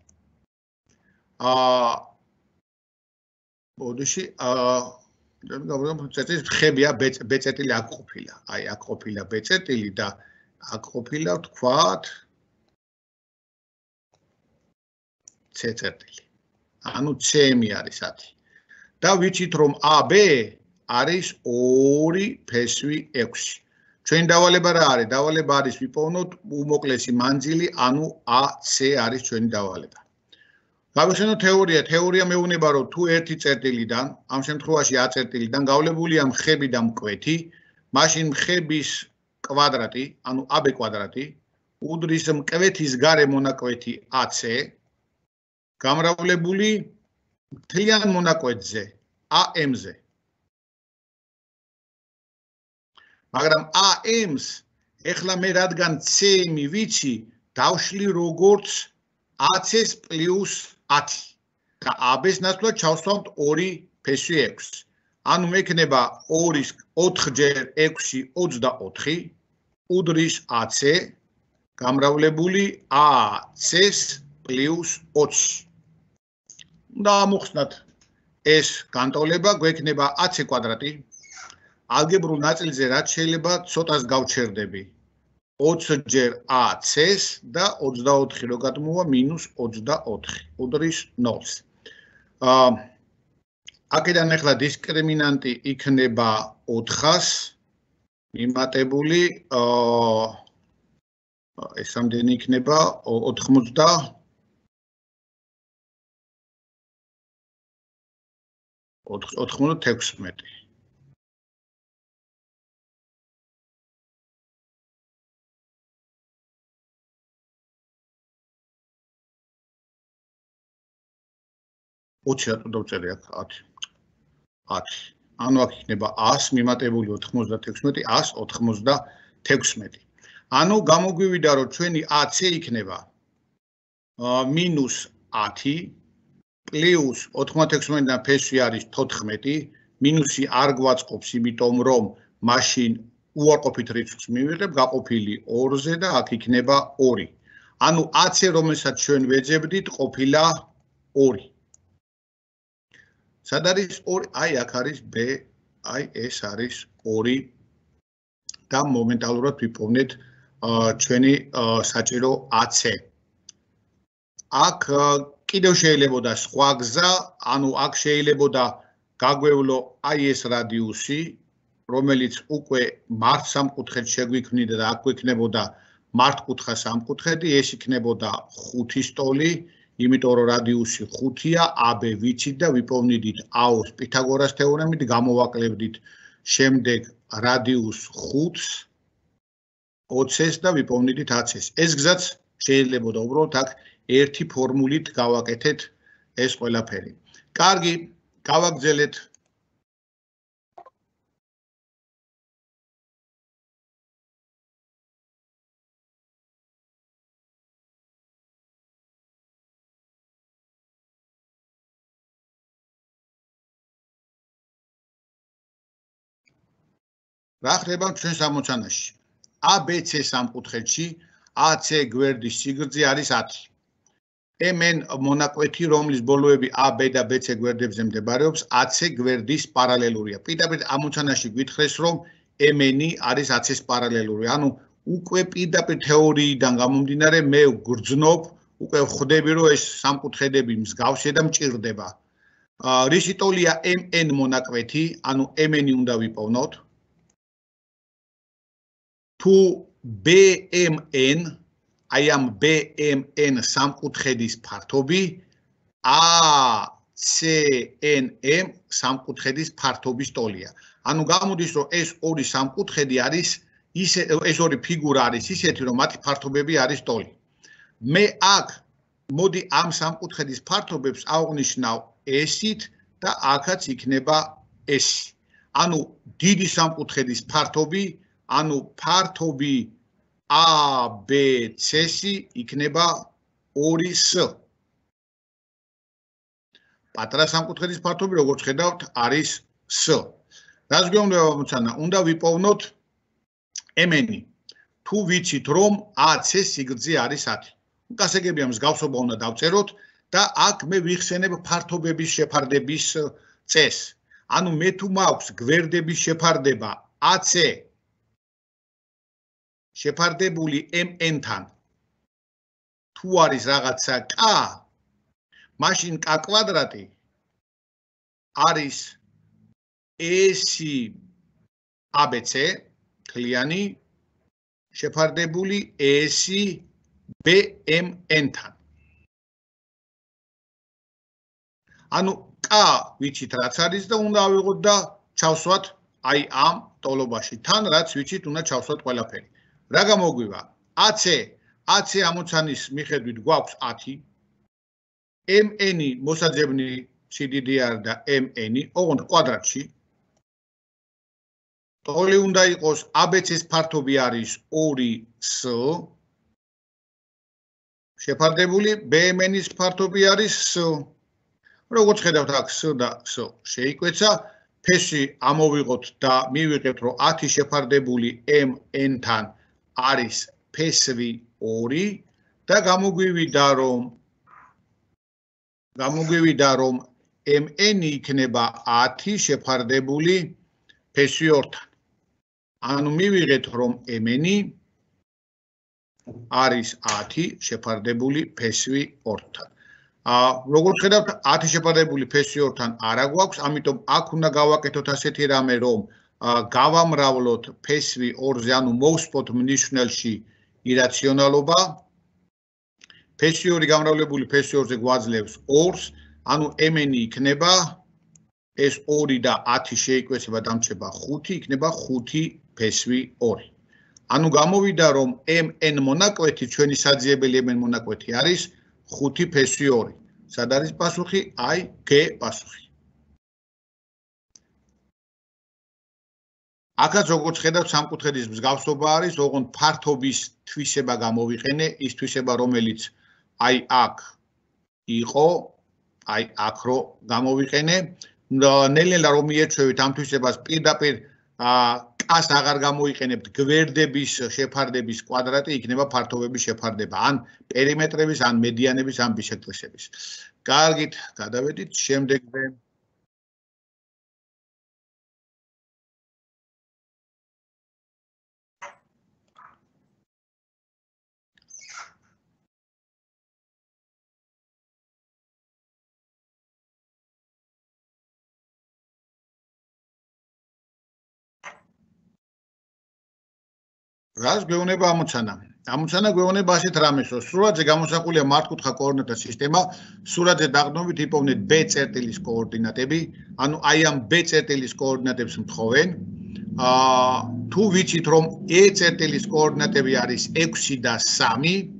ბოდიში, წერტილის ხებია B წერტილი აქ ყოფილა. აი აქ ყოფილა B წერტილი და აქ ყოფილა თქვათ C წერტილი. ანუ CM არის 10. და ვიცით რომ AB არის 2 ფესვი 6. ჩვენი დავალება რა არის? დავალება არის ვიპოვნოთ უმოკლესი მანძილი, ანუ AC არის ჩვენი დავალება. გავიხსენოთ თეორია. თეორია მეუბნება რომ თუ ერთი წერტილიდან, ამ შემთხვევაში A წერტილიდან გავლებულია მხები და მკვეთი, მაშინ მხების კვადრატი, ანუ AB კვადრატი, უდრის მკვეთის გარე მონაკვეთი AC, გამრავლებული მთლიან მონაკვეთზე, AM-ზე. მაგრამ AM-ს ეხლა მე რადგან CM ვიცი, დავშლი როგორც AC-ს პლუს 10 და AB-ს ნაცვლად ჩავსვამთ 2 ფესვი 6. ანუ მექნება 4 ჯერ 6 24 უდრის AC გამრავლებული AC-ს პლუს 20. და მოხსნათ ეს განტოლება გვექნება AC კვადრატი. ალგებრულ ნაწილზე რაც შეიძლება ცოტას გავჩერდები. 20 ჯერ AC-ს და 24 რო გადმოვა -24 უდრის 0-ს. აქედან ახლა დისკრიმინანტი იქნება 400-ს მიმატებული ეს რამდენი იქნება 96. Oči, davčeri, 10. ანუ აქ იქნება 100 მიმატებული 96, 196. ანუ გამოგვივიდა, რომ ჩვენი AC იქნება -10 პლუს 96-დან ფესვი არის 14, მინუსი არ გვაწყობს, იმიტომ რომ მაშინ უარყოფით რიცხვს მივიღებ, გაყოფილი 2-ზე და აქ იქნება 2. ანუ AC, რომელსაც ჩვენ ვეძებდით, ყოფილა 2. სად არის 2? აი აქ არის B, აი ეს არის 2 და მომენტალურად ვიპოვნეთ ჩვენი საჭირო AC. აქ კიდევ შეიძლებოდა სხვა გზა, ანუ აქ შეიძლებოდა გაგვევლო აი ეს რადიუსი, რომელიც უკვე მართსამკუთხედს შეგვიქმნიდა და აქ გვექნებოდა მართკუთხა სამკუთხედი, ეს იქნებოდა 5 ტოლი, იმიტომ რომ რადიუსი 5-ია, AB ვიცით და ვიპოვნიდით AO-ს პითაგორას თეორემით, გამოვაკლებდით შემდეგ რადიუს 5-ს, 20-ს და ვიპოვნიდით 10-ს. ეს გზაც შეიძლებოდა უბრალოდ აქ ერთი ფორმულით გავაკეთეთ ეს ყველაფერი. კარგი, გავაგრძელეთ. რა ხდება ჩვენს ამოცანაში? ABC სამკუთხედში AC გვერდის სიგრძე არის 10. MN მონაკვეთი, რომლის ბოლოები AB და BC გვერდებზე მდებარეობს, AC გვერდის პარალელურია. პირდაპირ ამოცანაში გვითხრეს, რომ MN არის AC-ს პარალელური. ანუ უკვე პირდაპირ თეორიიდან გამომდინარე, მე გრძნობ, უკვე ხვდები, რომ ეს სამკუთხედები მსგავსია და მჭირდება. რისი ტოლია MN მონაკვეთი, ანუ MN უნდა ვიპოვნოთ. თუ BMN, აი ამ BMN სამკუთხედის ფართობი ACNM სამკუთხედის ფართობის ტოლია. ანუ გამოდის, რომ ეს ორი სამკუთხედი არის ეს ორი ფიგურა არის ისეთი, რომ მათი ფართობები არის ტოლი. მე აქ მოდი ამ სამკუთხედის ფართობებს ავღნიშნავ S-ით და აქაც იქნება S. ანუ დიდი სამკუთხედის ფართობი, ანუ ფართობი ABC-ი იქნება 2S. პატარა სამკუთხედის ფართობი, როგორც ხედავთ, არის S. რას გვეუბნება ამოცანა? უნდა ვიპოვნოთ MN-ი. თუ ვიცით, რომ AC სიგრძე არის 10. გასაგებია მსგავსობა უნდა დავწეროთ და აქ მე ვიხსენებ ფართობების შეფარდების წესს. ანუ მე თუ მაქვს გვერდების შეფარდება AC შეფარდებული MN-თან, თუ არის რაღაცა K, მაშინ K კვადრატი არის S ABC თლიანი შეფარდებული S BMN-თან. ანუ K ვიცით რაც არის და უნდა ავიღოთ და ჩავსვათ აი ამ ტოლობაში. თან რაც ვიცით უნდა ჩავსვათ ყველაფერი. რა გამოგვივა? AC ამოცანის მიხედვით გვაქვს 10. MN-ი მოსაძებნი სიდიდი არის და MN-ი, ოღონდ კვადრატში. ტოლი უნდა იყოს ABC-ს ფართობი არის 2S. შეფარდებული BMN-ის ფართობი არის S. როგორც ხედავთ, აქ S და S შეიკვეცა. ფესი ამოვიღოთ და მივიღებთ, რომ 10 შეფარდებული MN-თან არის ფესვი 2 და გამოგვივიდა, რომ MN-ი იქნება 10 შეფარდებული ფესვი 2-თან. ანუ მივიღეთ, რომ MN-ი არის 10 შეფარდებული ფესვი 2-თან. როგორც ხედავთ, 10 შეფარდებული ფესვი 2-თან არა გვაქვს, ამიტომ აქ უნდა გავაკეთოთ ასეთი რამე, რომ გავამრავლოთ ფესვი 2-ზე, ანუ მოვსპოთ მნიშვნელში ირაციონალობა. ფესვი 2 გამრავლებული ფესვი 2-ზე გვაძლევს 2-ს, ანუ MN-ი იქნება ეს 2 და 10 შეიკვეცება დამრჩება 5, იქნება 5 ფესვი 2. ანუ გამოვიდა, რომ MN მონაკვეთი, ჩვენი საძიებელი MN მონაკვეთი არის 5 ფესვი 2. სად არის პასუხი? აი, G პასუხი. აქაც როგორც ხედავთ სამკუთხედის მსგავსობა არის, ოღონდ ფართობის თვისება გამოვიყენე, ის თვისება რომელიც აი აქ იყო, აი აქ რო გამოვიყენე, ნელ-ნელა რომ მიეჩვევით ამ თვისებას პირდაპირ კას აღარ გამოიყენებთ გვერდების შეფარდების კვადრატი იქნება ფართობების შეფარდება, ან პერიმეტრების, ან მედიანების, ან ბისექტრისების. კარგით, გადავედით შემდეგზე. რას გვეუბნება ამოცანა? ამოცანა გვეუბნება ასეთ რამეს, რომ სურათზე გამოსახულია მართკუთხა კოორდინატთა სისტემა, სურათზე დაღდნობით იპოვნეთ B წერტილის კოორდინატები, ანუ აი ამ B წერტილის კოორდინატებს მთხოვენ. თუ ვიცით რომ E წერტილის კოორდინატები არის 6 და 3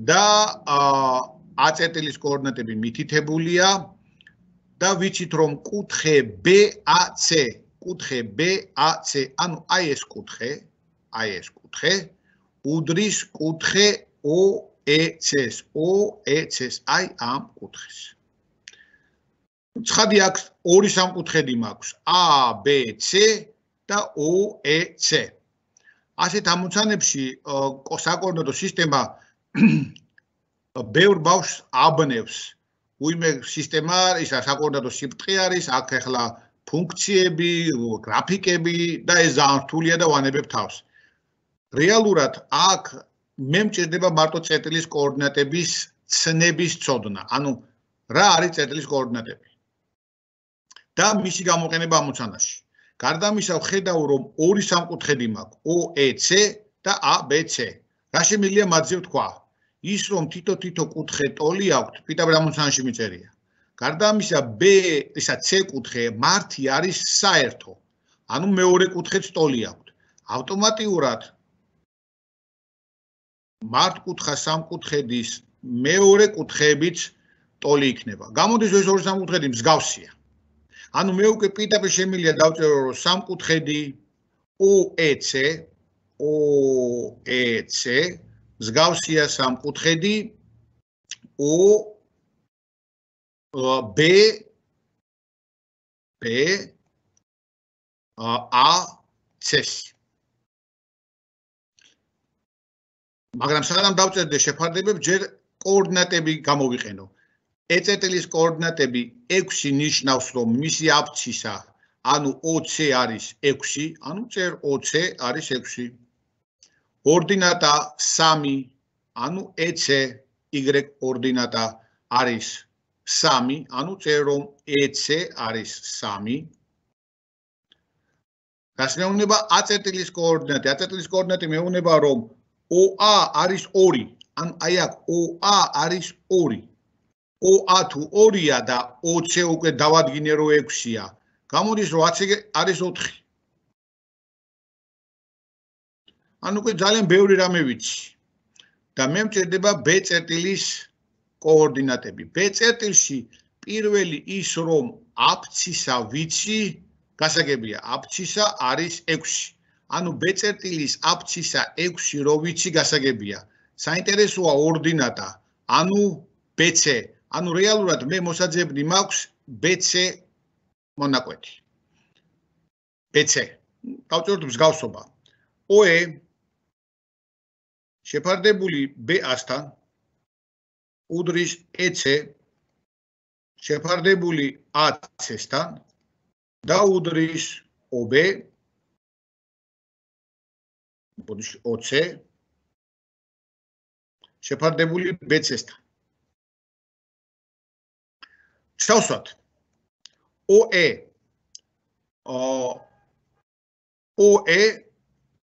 და A წერტილის კოორდინატები მითითებულია და ვიცით რომ კუთხე BAC, კუთხე BAC, ანუ აი ეს კუთხე უდრის კუთხე OEC-ს, აი ამ კუთხეს. ცხადი აქვს ორი სამკუთხედი მაქვს, ABC და OEC. ასეთ ამოცანებში საკოორდინატო სისტემა ბევრ ბავშვს აბნევს. უიმე სისტემა ის საკოორდინატო სიბრტყე არის, აქ ახლა ფუნქციები, გრაფიკები და ეს ძალიან რთულია და ვანებებ თავს. რეალურად აქ მე მჭირდება მარტო წერტილის კოორდინატების ცნების ცოდნა. ანუ რა არის წერტილის კოორდინატები და მისი გამოყენება ამოცანაში. გარდა ამისა ვხედავ რომ ორი სამკუთხედი მაქვს OEC და ABC. რა შემიძლია მათზე ვთქვა? ის რომ თითო კუთხე ტოლი აქვს, პირდაპირ ამოცანაში მიწერია. გარდა ამისა C კუთხე მართი არის საერთო. ანუ მეორე კუთხეც ტოლი აქვს. ავტომატურად მართკუთხა სამკუთხედის მეორე კუთხეებიც ტოლი იქნება. გამოდის ეს ორი სამკუთხედი მსგავსია. ანუ მე უკვე პირდაპირ შემიძლია დავწერო რომ სამკუთხედი OEC მსგავსია სამკუთხედი OBAC. მაგრამ სანამ დავწერდე შეფარდებებს, ჯერ კოორდინატები გამოვიყენო. E წერტილის კოორდინატები 6 ნიშნავს, რომ მისი აბსცისა, ანუ OC არის 6, ანუ წერ OC არის 6. ორდინატა 3, ანუ EC, Y ორდინატა არის 3, ანუ წერ რომ EC არის 3. რას მეუბნება A წერტილის კოორდინატი? A წერტილის კოორდინატი მეუბნება რომ OA არის 2, ანუ აი აქ OA არის 2. OA თუ 2-ია და OC უკვე დავადგინე რომ 6-ია. გამოდის რომ AC არის 4. ანუ უკვე ძალიან ბევრი რამე ვიცი. და მე მჭირდება B წერტილის კოორდინატები. B წერტილში პირველი ის რომ აბსცისა ვიცი, გასაგებია, აბსცისა არის 6. ანუ B წერტილის აბსცისა 6 რო ვიცი, გასაგებია. საინტერესოა ორდინატა, ანუ BC. ანუ რეალურად მე მოსაძებნი მაქვს BC მონაკვეთი. BC. დავწეროთ მსგავსობა. OE შეფარდებული BA-სთან უდრის EC შეფარდებული AC-სთან და უდრის OB OC შეფარდებული BC-სთან. შევსვათ OE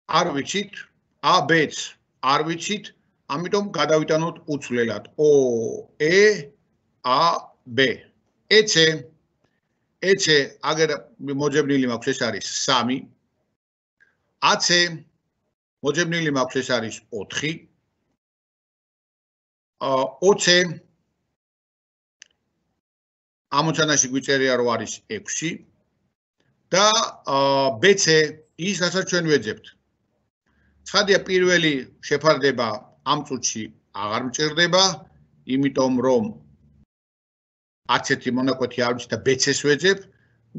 არ ვიცით, AB-ც არ ვიცით, ამიტომ გადავიტანოთ უცვლელად OE AB. EC აგერ მოძებნილი მაქვს, ეს არის 3. AC მოძებნილი მაქვს, ეს არის 4. OC ამოცანაში გვიწერია რომ არის 6 და BC ის რასაც ჩვენ ვეძებთ. ცხადია პირველი შეფარდება ამ წუთში აღარ მჭირდება, იმიტომ რომ არც ერთი მონაკვეთი არ ვიცი და BC-ს ვეძებ.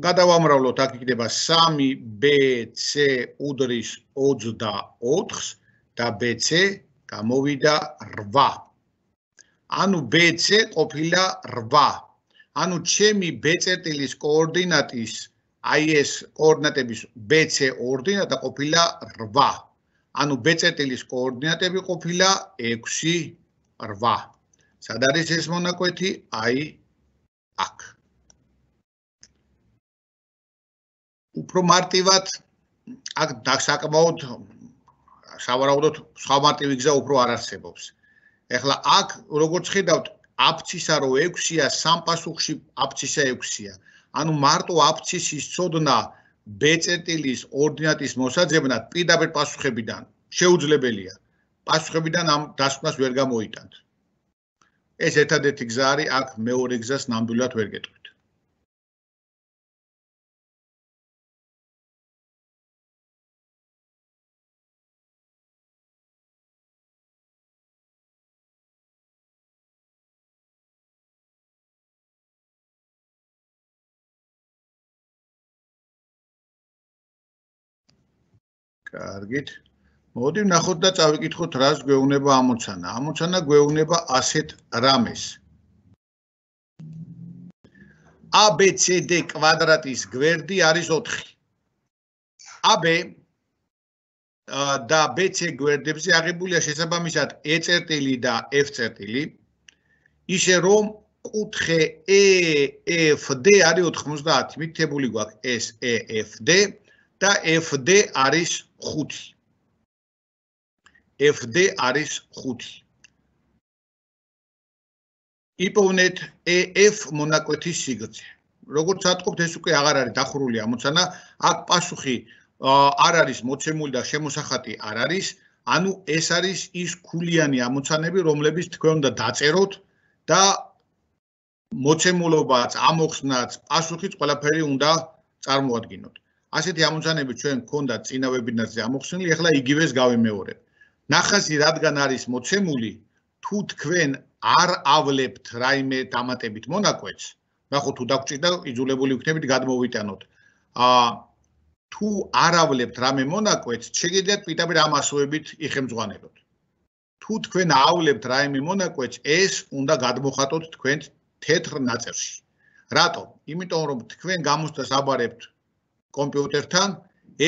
გადავამრავლოთ, აქ იქნება 3BC უდრის 24-ს და BC გამოვიდა 8. ანუ BC ყოფილა 8. ანუ ჩემი B-წერტილის კოორდინატის აი ეს კოორდინატების BC ორდინატა ყოფილა 8. ანუ B-წერტილის კოორდინატები ყოფილა 6, 8. სად არის ეს მონაკვეთი? აი აქ. უფრო მარტივად აქ საკმაოდ სავარაუდოდ სხვა მარტივი გზა უფრო არ არსებობს. ეხლა აქ როგორც ხედავთ აბცისა რო 6-ია, სამ პასუხში აბცისა 6-ია. ანუ მარტო აბცისის ცოდნა B-წერტილის ორდინატის მოსაძებნად პირდაპირ პასუხებიდან შეუძლებელია. პასუხებიდან ამ დასკვნას ვერ გამოიტანთ. ეს ერთადერთი გზა არის, აქ მეორე გზას ნამდვილად ვერ გეტყვით. კარგით. მოდი ვნახოთ და წავიკითხოთ რას გვეუბნება ამოცანა. ამოცანა გვეუბნება ასეთ რამეს. ABCD კვადრატის გვერდი არის 4. AB და BC გვერდებზე აღებულია შესაბამისად E წერტილი და F წერტილი. ისე რომ კუთხე EFD არის 90. მითითებული გვაქვს SEFD და FD არის 5. FD არის 5. იპოვნეთ EF მონაკვეთის სიგრძე. როგორც ვთქვით, ეს უკვე აღარ არის დახურული ამოცანა, აქ პასუხი არ არის მოცემული და შემოსახატი არ არის, ანუ ეს არის ის ქულიანი ამოცანები, რომლებიც თქვენ უნდა დაწეროთ და მოცემულობაც, ამოხსნაც, პასუხიც ყველაფერი უნდა წარმოადგინოთ. ასეთი ამოცანები ჩვენ გქონდათ წინა ვებინარზე ამოხსნილი, ახლა იგივეს გავიმეორებ. ნახაზი რადგან არის მოცემული, თუ თქვენ არ ავლებთ რაიმე დამატებით მონაკვეთს, ნახოთ თუ დაგჭირდა იძულებული ვიქნებით გადმოვიტანოთ. თუ არ ავლებთ რამე მონაკვეთს, შეგიძლიათ პირდაპირ ამ ასოებით იხემძღვანელოთ. თუ თქვენ ავლებთ რაიმე მონაკვეთს, ეს უნდა გადმოხატოთ თქვენ თეთრ ნაწერში. რატომ? იმიტომ რომ თქვენ გამოსვლას აბარებთ კომპიუტერთან,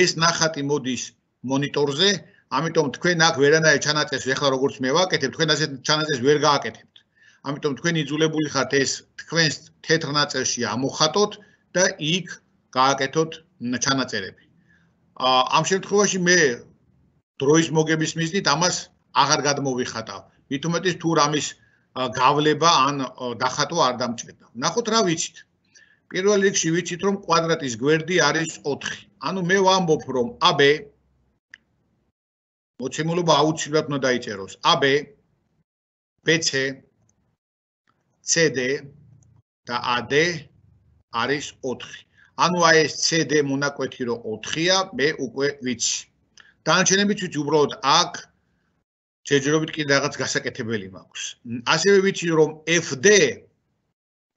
ეს ნახატი მოდის მონიტორზე, ამიტომ თქვენ აქ ვერანაირ ჩანაწერს ეხლა როგორც მე ვაკეთებ, თქვენ ასეთ ჩანაწერს ვერ გააკეთებთ. ამიტომ თქვენ იძულებული ხართ ეს თქვენს თეთრ ნაწერში ამოხატოთ და იქ გააკეთოთ ჩანაწერები. ამ შემთხვევაში მე დროის მოგების მიზნით ამას აღარ გადმოვიხატავ. მით უმეტეს თუ რამის გავლება ან დახატვა არ დამჭირდა. ნახოთ რა ვიცით. პირველ რიგში ვიცით რომ კვადრატის გვერდი არის 4. ანუ მე ვამბობ რომ AB მოცემულობა აუცილებლად უნდა დაიწეროს. AB BC CD და AD არის 4. ანუ აი ეს CD მონაკვეთი რო 4-ია, მე უკვე ვიცი. დანარჩენებიც ვიცი, უბრალოდ აქ შეჯერობით კიდე რაღაც გასაკეთებელი მაქვს. ასევე ვიცი რომ FD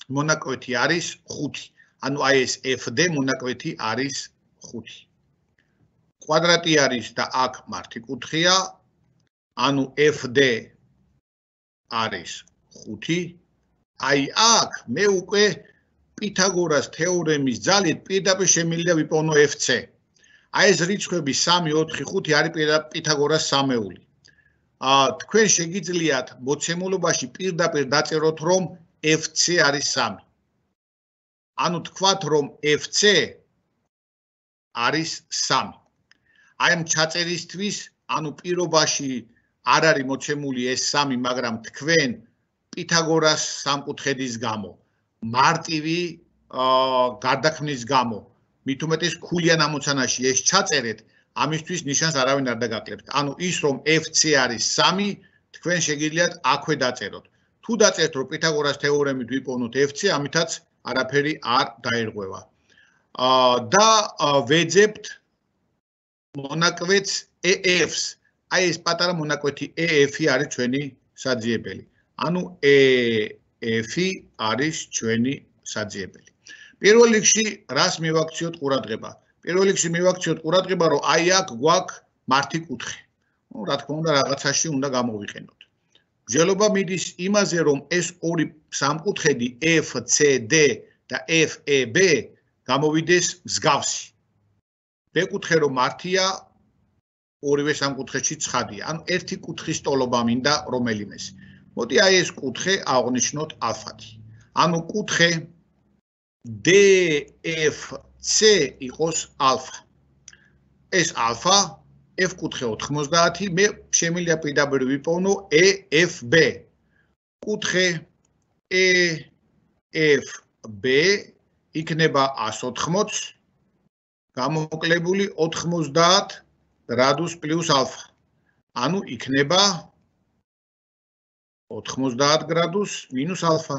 მონაკვეთი არის 5. ანუ აი ეს FD მონაკვეთი არის 5. კვადრატი არის და აქ მართიკუთხია, ანუ FD არის 5. აი აქ მე უკვე პითაგორას თეორემის ძალით პირდაპირ შემიძლია ვიპოვნო FC. აი ეს რიცხვები 3, 4, 5 არის პითაგორას სამეული. თქვენ შეგიძლიათ მოცემულობაში პირდაპირ დაწეროთ რომ FC არის 3. ანუ თქვათ რომ FC არის 3. აი ამ ჩაწერისთვის, ანუ პირობაში არ არის მოცემული ეს 3, მაგრამ თქვენ პითაგორას სამკუთხედის გამო, მარტივი გარდაქმნის გამო, მით უმეტეს ქულიან ამოცანაში ეს ჩაწერეთ, ამისთვის ნიშანს არავინ არ დაგაკლებთ. ანუ ის რომ FC არის 3, თქვენ შეგიძლიათ აქვე დაწეროთ. თუ დაწერთ რომ პითაგორას თეორემით ვიპოვნოთ FC, ამითაც არაფერი არ დაერღვევა. და ვეძებთ მონაკვეთს EF-ს. აი ეს პატარა მონაკვეთი EF-ი არის ჩვენი საძიებელი. ანუ EF-ი არის ჩვენი საძიებელი. პირველ რიგში რას მივაქციოთ ყურადღება? პირველ რიგში მივაქციოთ ყურადღება, რომ აი აქ გვაქვს მართი კუთხე. ნუ რა თქმა უნდა რაღაცაში უნდა გამოვიყენოთ. მსჯელობა მიდის იმაზე, რომ ეს ორი სამკუთხედი FCD და FEB გამოვიდეს მსგავსი. B კუთხე რომ მართია, ორივე სამკუთხედში ცხადია. ანუ ერთი კუთხის ტოლობა მინდა რომელიმეს. მოდი აი ეს კუთხე აღვნიშნოთ ალფათი. ანუ კუთხე DFC იყოს ალფა. ეს ალფა F კუთხე 90, მე შემიძლია პირდაპირ ვიპოვნო EFB. კუთხე EFB იქნება 180 გამოკლებული 90 გრადუს პლუს ალფა. ანუ იქნება 90 გრადუს მინუს ალფა.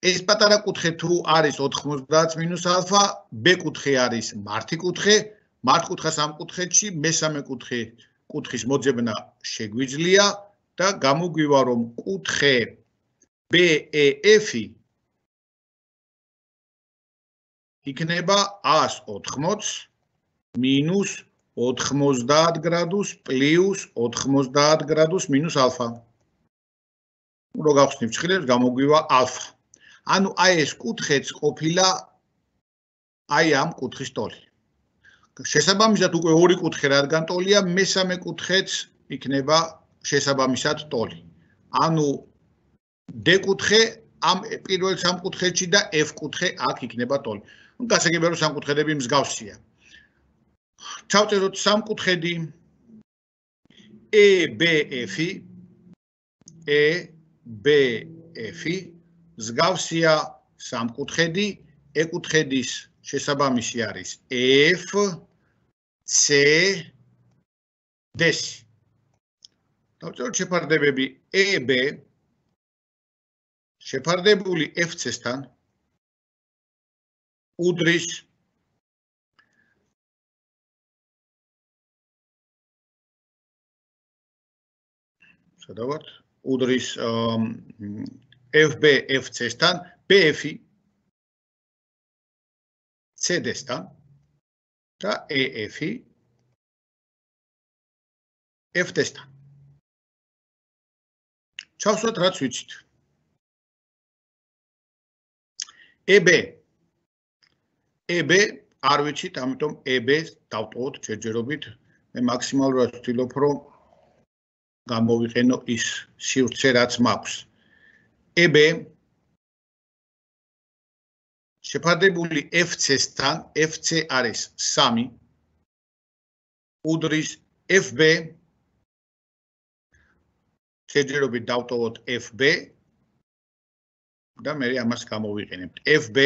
ეს პატარა კუთხე თუ არის 90 მინუს ალფა, B კუთხე არის მართი კუთხე, მართკუთხა სამკუთხედში მესამე კუთხის მოძებნა შეგვიძლია და გამოგვივა რომ კუთხე BEF-ი იქნება 180 მინუს 90 გრადუს პლუს 90 გრადუს მინუს ალფა. რო გავხსნით ფრჩხილებს გამოგვივა ალფა. ანუ აი ეს კუთხეც ყოფილა აი ამ კუთხის ტოლი. შესაბამისად უკვე ორი კუთხე რადგან ტოლია, მესამე კუთხეც იქნება შესაბამისად ტოლი. ანუ D კუთხე ამ პირველ სამკუთხედში და F კუთხე აქ იქნება ტოლი. გასაგებია რომ სამკუთხედები მსგავსია. ჩავწეროთ სამკუთხედი EBF-ი მსგავსია სამკუთხედი E კუთხედის შესაბამისი არის FCD-ს. დავწეროთ შეფარდებები EB შეფარდებული FC-სთან უდრის სადავართ უდრის FB FC-სთან BF-ი CD-სთან და EF-ი FD-სთან. ჩავსვათ რაც ვიცით. EB არ ვიცით, ამიტომ EB-ს დავტოვოთ ჯერჯერობით. მე მაქსიმალურად ვცდილობ, რომ გამოვიყენო ის სივრცე, რაც მაქვს. EB შეფარდებული FC-სთან, FC არის 3, უდრის FB ჯერჯერობით დავტოვოთ FB და მე ამას გამოვიყენებთ. FB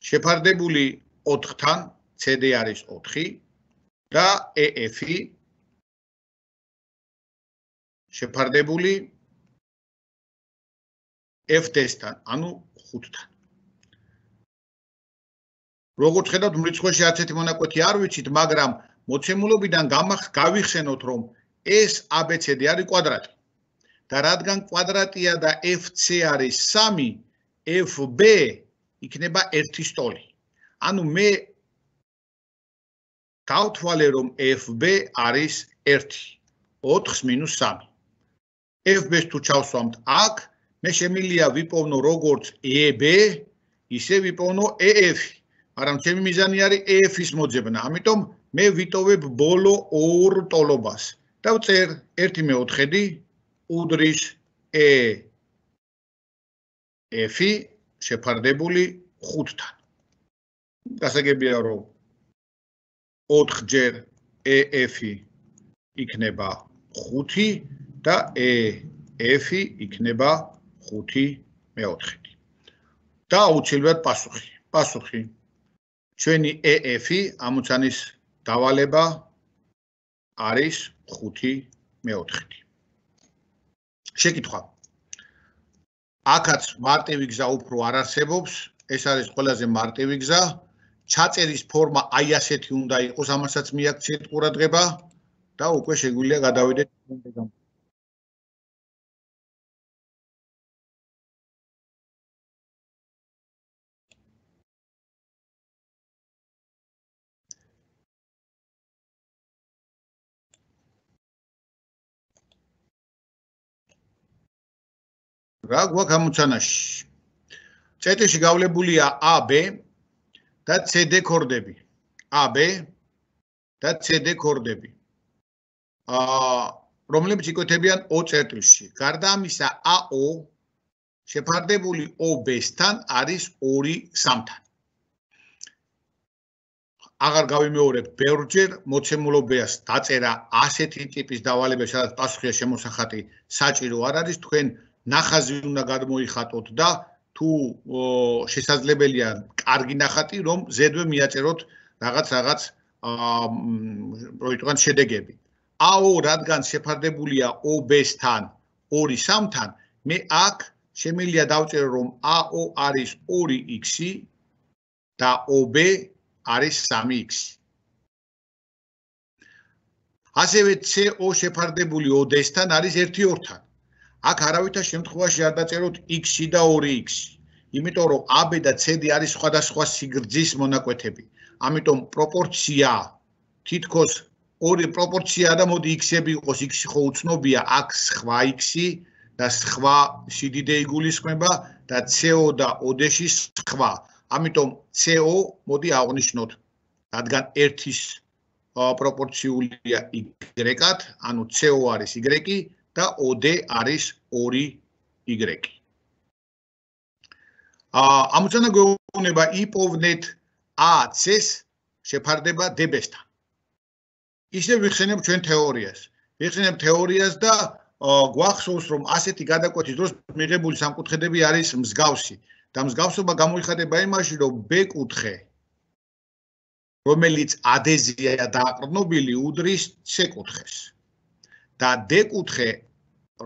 შეფარდებული 4-თან, CD არის 4 და EF-ი შეფარდებული FD-სთან, ანუ 5-თან. როგორც ხედავთ, მრიცხვაში არც ერთი მონაკვეთი არ ვიცით, მაგრამ მოცემულობიდან გავიხსენოთ, რომ ეს ABCD არის კვადრატი. და რადგან კვადრატია და FC არის 3, FB იქნება 1 სტოლი. ანუ მე გავთვალე, რომ FB არის 1, 4-ს მინუს 3. FB-ს თუ ჩავსვამთ აქ, მე შემიძლია ვიპოვნო როგორც EB, ისე ვიპოვნო EF-ი. მაგრამ ჩემი მიზანი არის EF-ის მოძებნა. ამიტომ მე ვიტოვებ ბოლო ორ ტოლობას. დავწერ 1/4 უდრის EF-ი შეფარდებული 5-თან. გასაგებია რომ 4-ჯერ EF-ი იქნება 5 და EF-ი იქნება 5/4. და აუცილებლად პასუხი. ჩვენი EF-ი ამოცანის დავალება არის 5/4. შეკითხვა. აქაც მარტივი გზა უფრო არ არსებობს, ეს არის ყველაზე მარტივი გზა. ჩაწერის ფორმა აი ასეთი უნდა იყოს, ამასაც მიაქციეთ ყურადღება და უკვე შეგვიძლია გადავიდეთ მომდევნო. რა გვაქვს ამოცანაში? წეტიში გავლებულია AB და CD ქორდები. AB და CD ქორდები. რომლებიც იკვეთებიან O წერტილში. გარდა ამისა, AO შეფარდებული OB-სთან არის 2-3-თან. აღარ გავიმეორებ ბევრჯერ, მოცემულობეას დაწერა ასეთი ტიპის დავალება, სადაც პასუხია შემოსახატი საჭირო არ არის, თქვენ ნახაზი უნდა გადმოიხატოთ და თუ შესაძლებელია კარგი ნახატი, რომ ზედვე მიაწეროთ რაღაც პროექტთან შედეგები. AO რადგან შეფარდებულია OB-სთან 2-3-თან, მე აქ შემიძლია დავწერო, რომ AO არის 2x და OB არის 3x. ასევე CO შეფარდებული OD-სთან არის 1-2-თან. აქ არავითარ შემთხვევაში არ დაწეროთ x და 2x, იმიტომ რომ AB და CD არის სხვადასხვა სიგრძის მონაკვეთები. ამიტომ პროპორცია თითქოს ორი პროპორციაა და მოდი x-ები იყოს, x ხო უცნობია, აქ სხვა x და სხვა სიდიდე იგულისხმება და CO და OD-ში სხვა. ამიტომ CO მოდი აღვნიშნოთ, რადგან 1-ის პროპორციულია y-ად, ანუ CO არის y და OD არის 2y. ამოცანა გვეუბნება იპოვნეთ AC-ს შეფარდება DB-სთან. ისევ ვიხსენებ ჩვენ თეორიას. ვიხსენებ თეორიას და გვახსოვს, რომ ასეთი გადაკვეთის დროს მიღებული სამკუთხედები არის მსგავსი. და მსგავსობა გამოიხატება იმაში, რომ B კუთხე, რომელიც AD-ზეა დაყრდნობილი, უდრის C კუთხეს. და D კუთხე,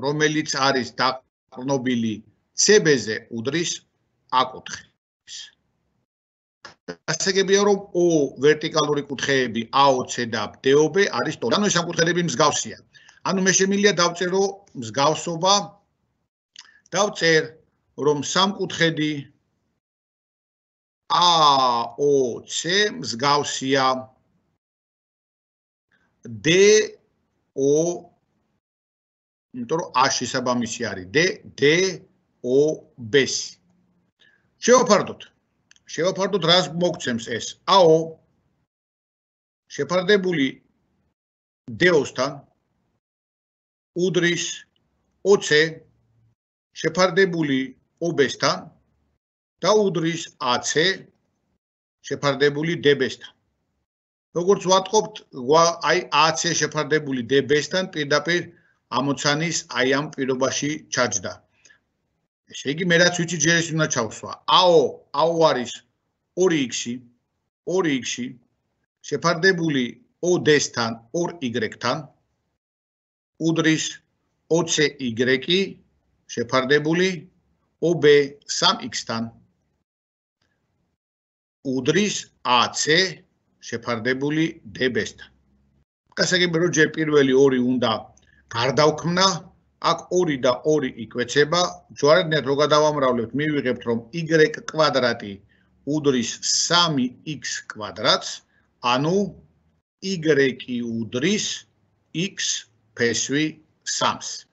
რომელიც არის დაყრდნობილი CB-ზე, უდრის A კუთხეს. გასაგებია, რომ O ვერტიკალური კუთხეები AOC და DOB არის ტოლი. ანუ ეს სამკუთხედები მსგავსია. ანუ მე შემიძლია დავწერო მსგავსობა, დავწერ, რომ სამკუთხედი AOC მსგავსია DO, იმიტომ რომ A შესაბამისი არის DOB-ს. შევაფარდოთ, რას მოგცემს ეს? AO შეფარდებული DO-სთან უდრის OC შეფარდებული OB-სთან და უდრის AC შეფარდებული DB-სთან. როგორც ვატყობთ, აი AC შეფარდებული DB-სთან პირდაპირ ამოცანის აი ამ პირობაში ჩაჯდა. ესე იგი, მე რაც ვიცი, ჯერ ეს უნდა ჩავსვა. AO არის 2x შეფარდებული OD-სთან 2y-თან უდრის OCY შეფარდებული OB 3x-თან უდრის AC შეფარდებული DB-სთან. გასაგებია, რომ ჯერ პირველი ორი უნდა გარდავქმნა, აქ 2 და 2 იკვეცება, ჯვარედნად რო გადავამრავლებთ, მივიღებთ, რომ y კვადრატი უდრის 3x კვადრატს, ანუ y უდრის x ფესვი 3-ს.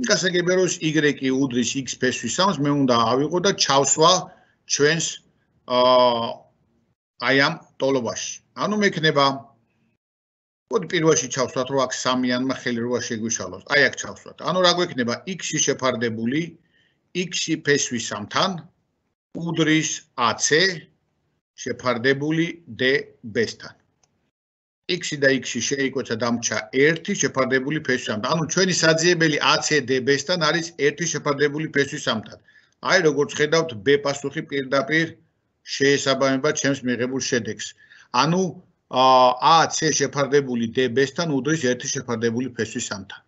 გასაგებია, რომ y უდრის x ფესვი 3-ს, მე უნდა ავიღო და ჩავსვა ჩვენს აი ამ ტოლობაში. ანუ მექნება, მოდი პირველში ჩავსვათ, რომ აქ 3-იანმა ხელი როა შეგვიშალოს. აი აქ ჩავსვათ. ანუ რა გვექნება? x შეფარდებული x ფესვი 3-თან უდრის AC შეფარდებული DB-სთან. x და x შეიკვეცა დამრჩა 1 შეფარდებული ფესვი 3-თან. ანუ ჩვენი საძიებელი AC DB-სთან არის 1 შეფარდებული ფესვი 3-თან. აი როგორც ხედავთ, B პასუხი პირდაპირ შეესაბამება ჩემს მიღებულ შედეგს. ანუ AC შეფარდებული DB-სთან უდრის 1 შეფარდებული ფესვი 3-თან.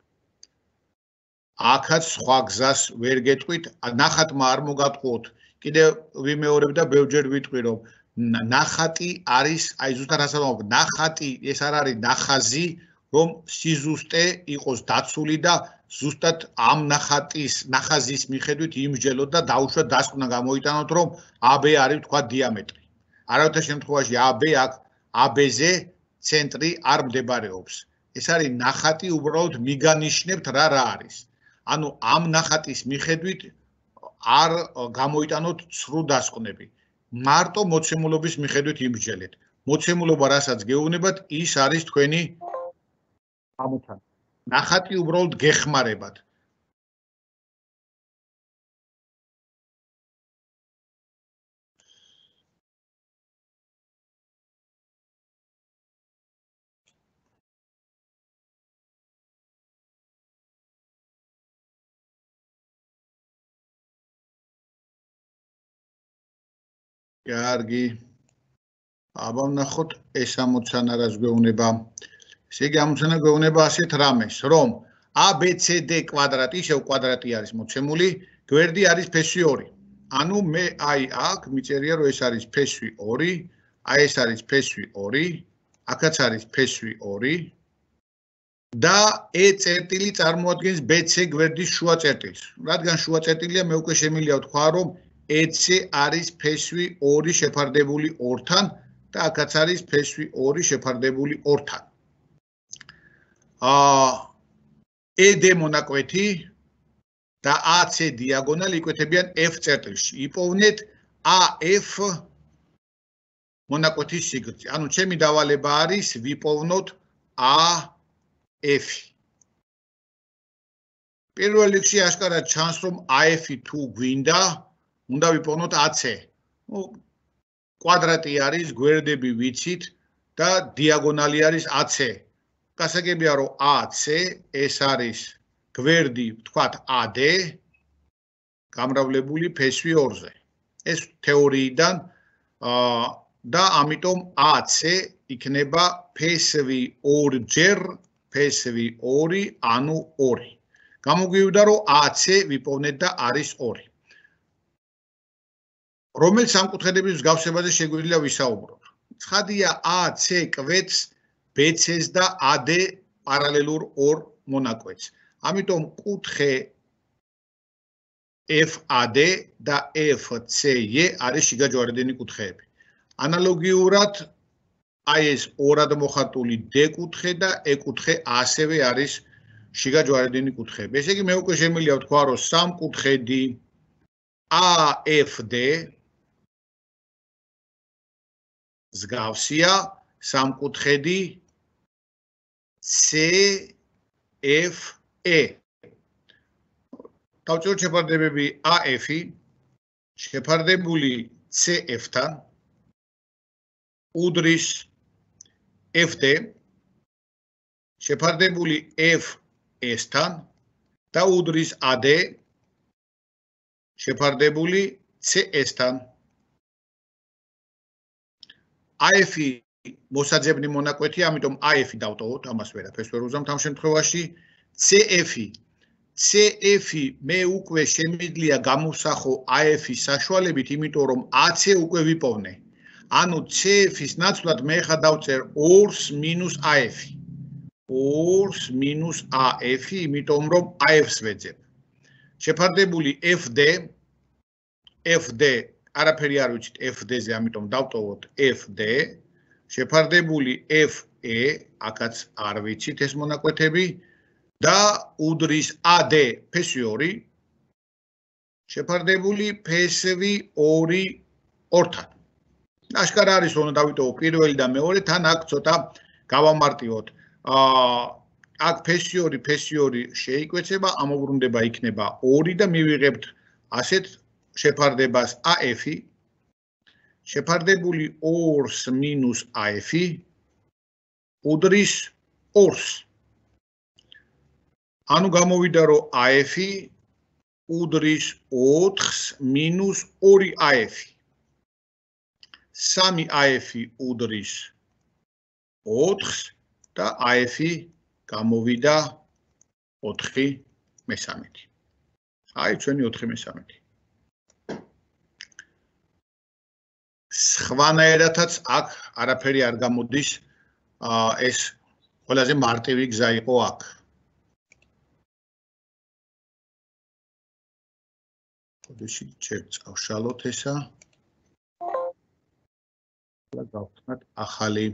აქაც სხვა გზას ვერ გეტყვით, ნახატმა არ მოგატყუოთ კიდევ ვიმეორებ და ბევრჯერ ვიტყვი რომ ნახატი არის აი ზუსტად ასე ვამბობ ნახატი ეს არ არის ნახაზი რომ სიზუსტე იყოს დაცული და ზუსტად ამ ნახაზის მიხედვით იმსჯელოთ და დაუშვათ დასკვნა გამოიტანოთ რომ AB არის თქვა დიამეტრი. არავითარ შემთხვევაში AB აქ AB-ზე ცენტრი არ მდებარეობს. ეს არის ნახატი უბრალოდ მიგანიშნებთ რა არის. ანუ ამ ნახატის მიხედვით არ გამოიტანოთ ცრუ დასკვნები. მარტო მოცემულობის მიხედვით იმსჯელეთ. მოცემულობა რასაც გეუბნებათ, ის არის თქვენი ამოთანა. ნახატი უბრალოდ გეხმარებათ. კარგი. აბა ვნახოთ ეს ამოცანა რას გვეუბნება. ესე იგი ამოცანა გვეუბნება ასეთ რამეს, რომ ABCD კვადრატი, ისევ კვადრატი არის მოცემული, გვერდი არის ფესვი 2. ანუ მე აი აქ მიწერია რომ ეს არის ფესვი 2, აი ეს არის ფესვი 2, აქაც არის ფესვი 2 და E წერტილი წარმოადგენს BC გვერდის შუა წერტილს. რადგან შუა წერტილია, მე უკვე შემიძლია ვთქვა რომ EC არის ფესვი 2 შეფარდებული 2-თან და აქაც არის ფესვი 2 შეფარდებული 2-თან. ED მონაკვეთი და AC დიაგონალი იკვეთებიან F წერტილში. იპოვნეთ AF მონაკვეთის სიგრძე. ანუ ჩემი დავალება არის ვიპოვნოთ AF. პირველ რიგში აშკარად ჩანს რომ AF თუ გვინდა, უნდა ვიპოვნოთ AC. კვადრატი არის, გვერდები ვიცით და დიაგონალი არის AC. გასაგებია რომ AC ეს არის გვერდი, ვთქვათ AD გამრავლებული ფესვი 2-ზე. ეს თეორიიდან და ამიტომ AC იქნება ფესვი 2-ჯერ ფესვი 2 ანუ 2. გამოგვივიდა რომ AC ვიპოვნეთ და არის 2. რომელ სამკუთხედების მსგავსებაზე შეგვიძლია ვისაუბროთ. ცხადია AC კვეთს BC-ს და AD პარალელურ ორ მონაკვეთს. ამიტომ კუთხე FAD და FCE არის შიგაჯვარედინი კუთხეები. ანალოგიურად აი ეს ორად მოხატული D კუთხე და E კუთხე ასევე არის შიგაჯვარედინი კუთხეები. ესე იგი მე უკვე შემიძლია ვთქვა რომ სამკუთხედი AFD მსგავსია სამკუთხედი CFE. დავწეროთ შეფარდებები AF-ი შეფარდებული CF-თან უდრის FD შეფარდებული FS-თან და უდრის AD შეფარდებული CS-თან. AF-ი მოსაძებნი მონაკვეთი, ამიტომ AF-ი დავტოვოთ, ამას ვერაფერს ვერ უზამთ ამ შემთხვევაში. CF-ი მე უკვე შემიძლია გამოვსახო AF-ის საშუალებით, იმიტომ რომ AC უკვე ვიპოვნე. ანუ CF-ის ნაცვლად მე ხა დავწერ 2 მინუს AF-ი. 2 მინუს AF-ი, იმიტომ რომ AF-ს ვეძებ. შეფარდებული FD არაფერი არ ვიცით FD-ზე, ამიტომ დავტოვოთ FD. შეფარდებული FE, აქაც არ ვიცით ეს მონაკვეთები და უდრის AD ფესვი 2 შეფარდებული ფესვი 2 ორთან. აშკარა არის რომ დავიტოვო პირველი და მეორე, თან აქ ცოტა გავამარტივოთ. აქ ფესვი 2 შეიკვეცება, ამობრუნდება იქნება 2 და მივიღებთ ასეთ შეფარდებას AF-ი შეფარდებული 2 მინუს AF-ი უდრის 2-ს. ანუ გამოვიდა რომ AF-ი უდრის 4-ს მინუს 2 AF-ი. 3 AF-ი უდრის 4-ს და AF-ი გამოვიდა 4/13. აი ჩვენი 4/13. სხვანაირადაც აქ არაფერი არ გამოდის, ეს ყველაზე მარტივი გზა იყო აქ. ხოდში ჯერ წავშალოთ ესა. და გავხსნათ ახალი.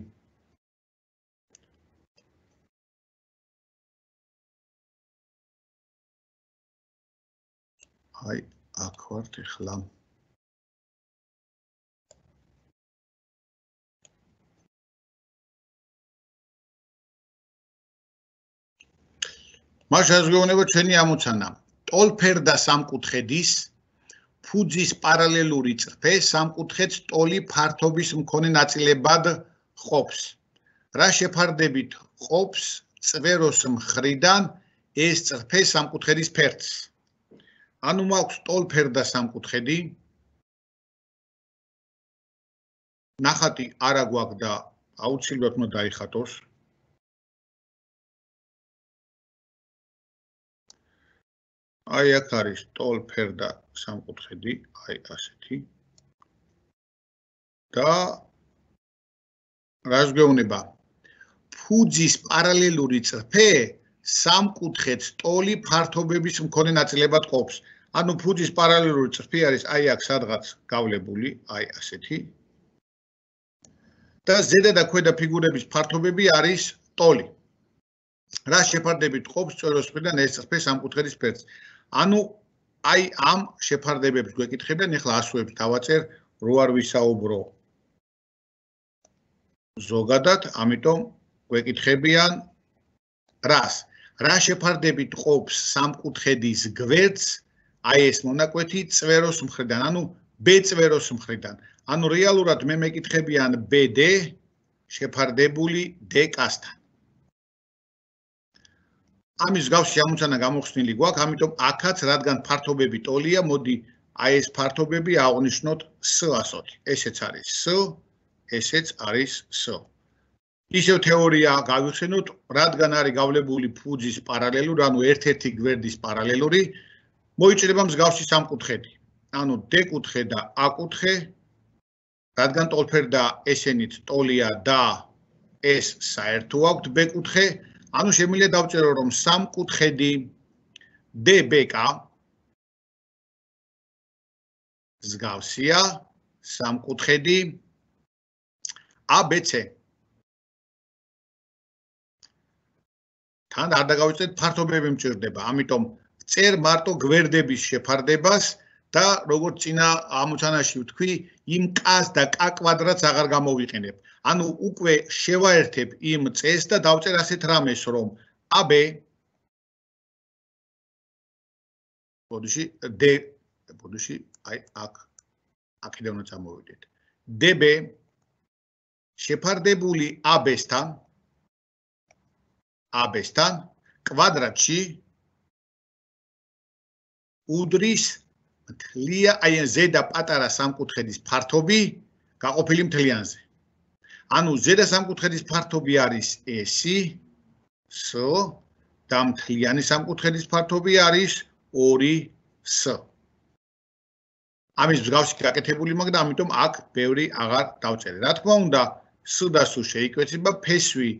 აი, აქ ვართ ახლა. მას შეგეუბნება ჩვენი ამოცანა. ტოლფერდა სამკუთხედის ფუძის პარალელური წრფე სამკუთხედს ტოლი ფართობის მქონე ნაწილებად ყოფს. რა შეფარდებით ყოფს წვეროს მხრიდან ეს წრფე სამკუთხედის ფერდს. ანუ მაქვს ტოლფერდა სამკუთხედი. ნახატი არა გვაქვს და აუცილებლად უნდა დაიხატოს. აი აქ არის ტოლფერდა სამკუთხედი, აი ასეთი. და რას გვეუბნება? ფუძის პარალელური წრფე სამკუთხედს ტოლი ფართობების მქონე ნაწილებად ყოფს. ანუ ფუძის პარალელური წრფი არის აი აქ სადღაც გავლებული, აი ასეთი. და ზედა და ქვედა ფიგურების ფართობები არის ტოლი. რა შეფარდებით ყოფს წვეროს მხრიდან ეს წრფე სამკუთხედის ფერდს. ანუ აი ამ შეფარდებებს გვეკითხებიან, ეხლა ასოებს დავაწერ, რო არ ვისაუბრო ზოგადად, ამიტომ გვეკითხებიან რას? რა შეფარდებით ყოფს სამკუთხედის გვერდს, აი ეს მონაკვეთი წვეროს მხრიდან, ანუ B წვეროს მხრიდან. ანუ რეალურად მე მეკითხებიან BD შეფარდებული D-კასთან. ამის მსგავსი ამოცანა გამოხსნილი გვაქვს, ამიტომ აქაც რადგან ფართობები ტოლია, მოდი აი ეს ფართობები აღვნიშნოთ S ასოთი. ესეც არის S, ესეც არის S. ისევ თეორია გავიხსენოთ, რადგან არის გავლებული ფუძის პარალელური, ანუ ერთ-ერთი გვერდის პარალელური, მოიჭრება მსგავსი სამკუთხედი. ანუ D კუთხე და A კუთხე, რადგან ტოლფერდა ესენით ტოლია და ეს საერთო აქვთ B კუთხე, ანუ შემიძლია დავწერო, რომ სამკუთხედი DBK მსგავსია სამკუთხედი ABC. თან არ დაგავიწყდეთ, ფართობები მჭირდება, ამიტომ წერ მარტო გვერდების შეფარდებას და როგორც წინა ამოცანაში ვთქვი, იმ K-ს და K კვადრატს აღარ გამოვიყენებ. ანუ უკვე შევაერთებ იმ წესს და დავწერ ასეთ რამეს, რომ AB ბოდიში აი აქ აქედან უნდა წამოვიდეთ. DB შეფარდებული AB-სთან კვადრატში უდრის აი ზედა პატარა სამკუთხედის ფართობი გაყოფილი მთლიანზე. ანუ ზედა სამკუთხედის ფართობი არის S, S და მთლიანი სამკუთხედის ფართობი არის 2S. ამის მსგავსი გაკეთებული მაქვს და ამიტომ აქ ბევრი აღარ დავწერე. რა თქმა უნდა, S და S შეიკვეცება, ფესვი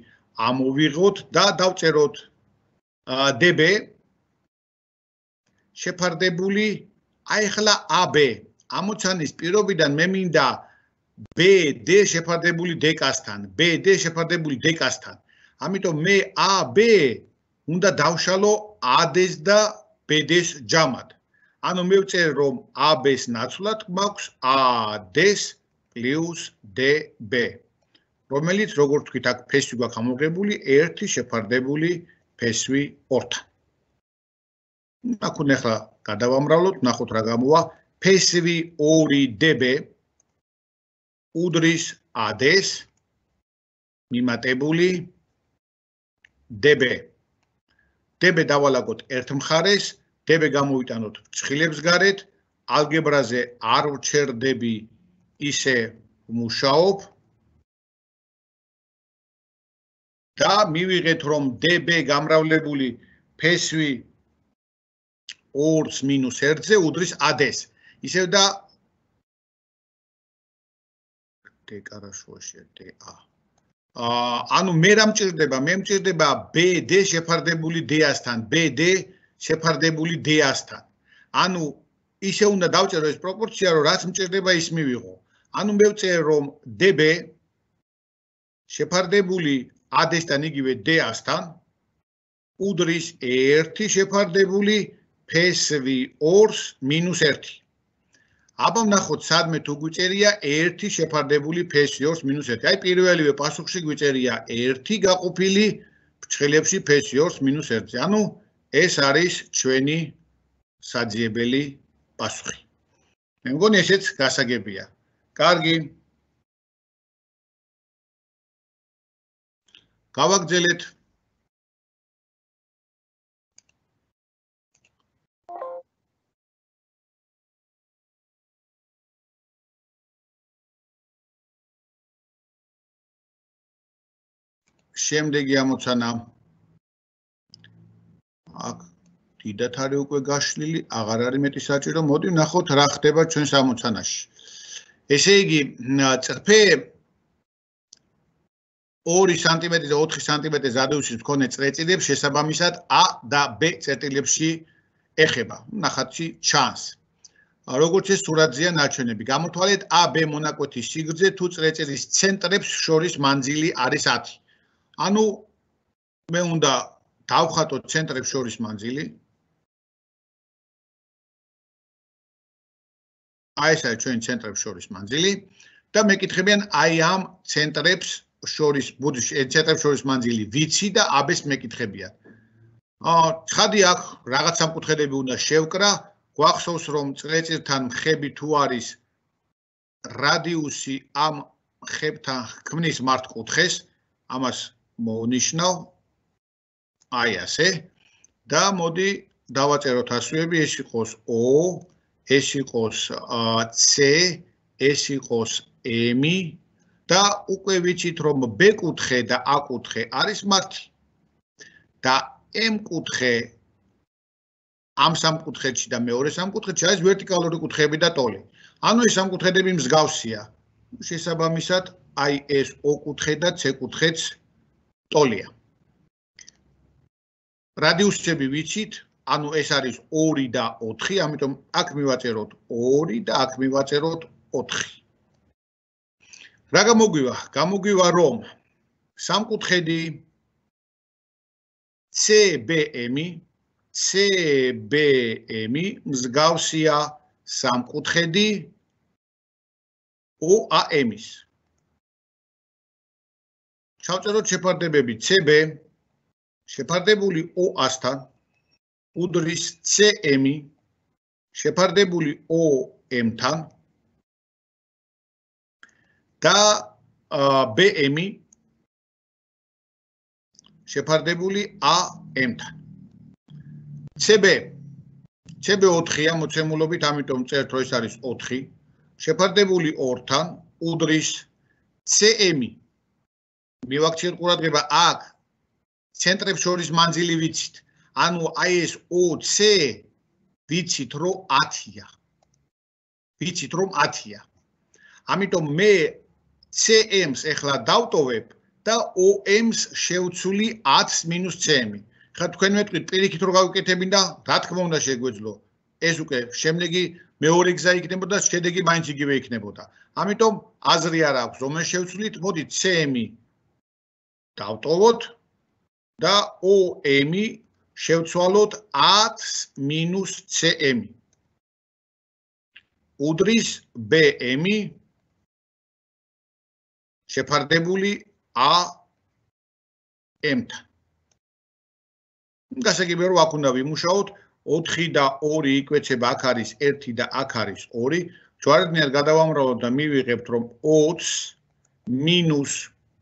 ამოვიღოთ და დავწეროთ DB შეფარდებული აი ახლა AB ამოცანის პირობიდან მე მინდა BD შეფარდებული D-კასთან, BD შეფარდებული D-კასთან. ამიტომ მე AB უნდა დავშალო AD-ს და BD-ს ჯამად. ანუ მე ვწერ რომ AB-ს ნაცვლად მაქვს AD-ს პლუს DB. რომელიც როგორც ვთქვით, აქ ფესვი გვაქვს ამოღებული, ერთი შეფარდებული ფესვი 2-თან. აქ უნდა ახლა გადავამრავლოთ, ნახოთ რა გამოვა. ფესვი 2DB უდრის AD-ს მიმატებული DB. DB დავალაგოთ ერთ მხარეს, DB გამოვიტანოთ ფრჩხილებს გარეთ, ალგებრაზე არ ვჩერდები, ისე ვმუშაობ და მივიღეთ რომ DB გამრავლებული ფესვი 2-ს მინუს 1-ზე უდრის AD-ს. ისევ და D კარაშუაშია DA. ანუ მე რა მჭირდება? მე მჭირდება BD შეფარდებული D-ასთან, BD შეფარდებული D-ასთან. ანუ ისე უნდა დავწერო ეს პროპორცია, რომ რაც მჭირდება ის მივიღო. ანუ მე ვწერ რომ DB შეფარდებული AD-სთან იგივე D-ასთან უდრის 1 შეფარდებული PSV2-ს -1. აბა ვნახოთ სადმე თუ გვიწერია 1 შეფარდებული PSV2-ს -1. აი პირველივე პასუხში გვიწერია 1 გაყოფილი ფრჩხილებში PSV2-ს -1-ზე. ანუ ეს არის ჩვენი საძიებელი პასუხი. მე მგონი ესეც გასაგებია. კარგი. გავაგრძელეთ. შემდეგი ამოცანა. აქ დიდად არის უკვე გაშლილი, აღარ არის მეტი საჭირო. მოდი ვნახოთ რა ხდება ჩვენს ამოცანაში. ესე იგი, წრფე 2 სანტიმეტრი და 4 სანტიმეტრი რადიუსის მქონე წრეწირებს შესაბამისად A და B წერტილებში ეხება. ნახატში ჩანს. როგორც ეს სურათზეა ნაჩვენები. გამოთვალეთ AB მონაკვეთის სიგრძე თუ წრეწირის ცენტრებს შორის მანძილი არის 10. ანუ მე უნდა დავხატოთ ცენტრებს შორის მანძილი. აი ეს არის ჩვენი ცენტრებს შორის მანძილი და მეკითხებიან აი ამ ცენტრებს შორის ბუდში ცენტრებს შორის მანძილი ვიცი და AB-ს მეკითხებიან. ცხადი აქ რაღაც სამკუთხედები უნდა შევკრა. გვახსოვს რომ წრეწირთან მხები თუ არის რადიუსი ამ მხებთან ქმნის მართკუთხედს, ამას მოვნიშნავ აი ასე და მოდი დავაწეროთ ასოები, ეს იყოს O, ეს იყოს C, ეს იყოს M და უკვე ვიცით რომ B კუთხე და A კუთხე არის მართი და M კუთხე ამ სამკუთხედში და მეორე სამკუთხედში არის ვერტიკალური კუთხეები და ტოლი. ანუ ეს სამკუთხედები მსგავსია. შესაბამისად, აი ეს O კუთხე და C კუთხეც ტოლია. რადიუსები ვიცით, ანუ ეს არის 2 და 4, ამიტომ აქ მივაწეროთ 2 და აქ მივაწეროთ 4. რა გამოგვივა? გამოგვივა რომ სამკუთხედი CBM მსგავსია სამკუთხედი OAM-ის. ჩავწეროთ შეფარდებები CB შეფარდებული OA-სთან უდრის CM შეფარდებული OM-თან და BM შეფარდებული AM-თან. CB 4-ია მოცემულობით, ამიტომ წერთ რომ ეს არის 4. შეფარდებული 2-თან უდრის CM. მივაქციოთ ყურადღება აქ ცენტრებს შორის მანძილი ვიცით. ანუ აი ეს OC ვიცით რომ 10-ია. ვიცით რომ 10-ია. ამიტომ მე CM-ს ეხლა დავტოვებ და OM-ს შევცვლი 10 - CM. ხა თქვენ მეტყვით პირიქით რო გავიკეთებინა, რა თქმა უნდა შეგვეძლო. ეს უკვე შემდეგი მეორე გზა იქნებოდა, შედეგი მაინც იგივე იქნებოდა. ამიტომ აზრი არ აქვს, რომელს შევცვლით, მოდით CM დავტოვოთ და OM შევცვალოთ 10 - CM. უდრის BM შეფარდებული AM-თან. გასაგებია რომ აქ უნდა ვიმუშაოთ 4 და 2 იკვეცება, აქ არის 1 და აქ არის 2. ჯვარედნიერ გადავამრავლოთ და მივიღებთ რომ 20 -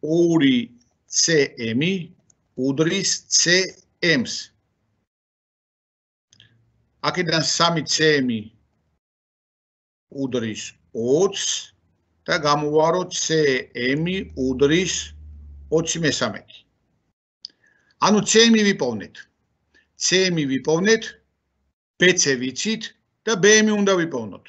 2 CM უდრის CM-ს. აქედან 3 CM უდრის 20 და გამოვაროთ CM უდრის 23. ანუ CM ვიპოვნეთ. CM ვიპოვნეთ, BC ვიცით და BM უნდა ვიპოვნოთ.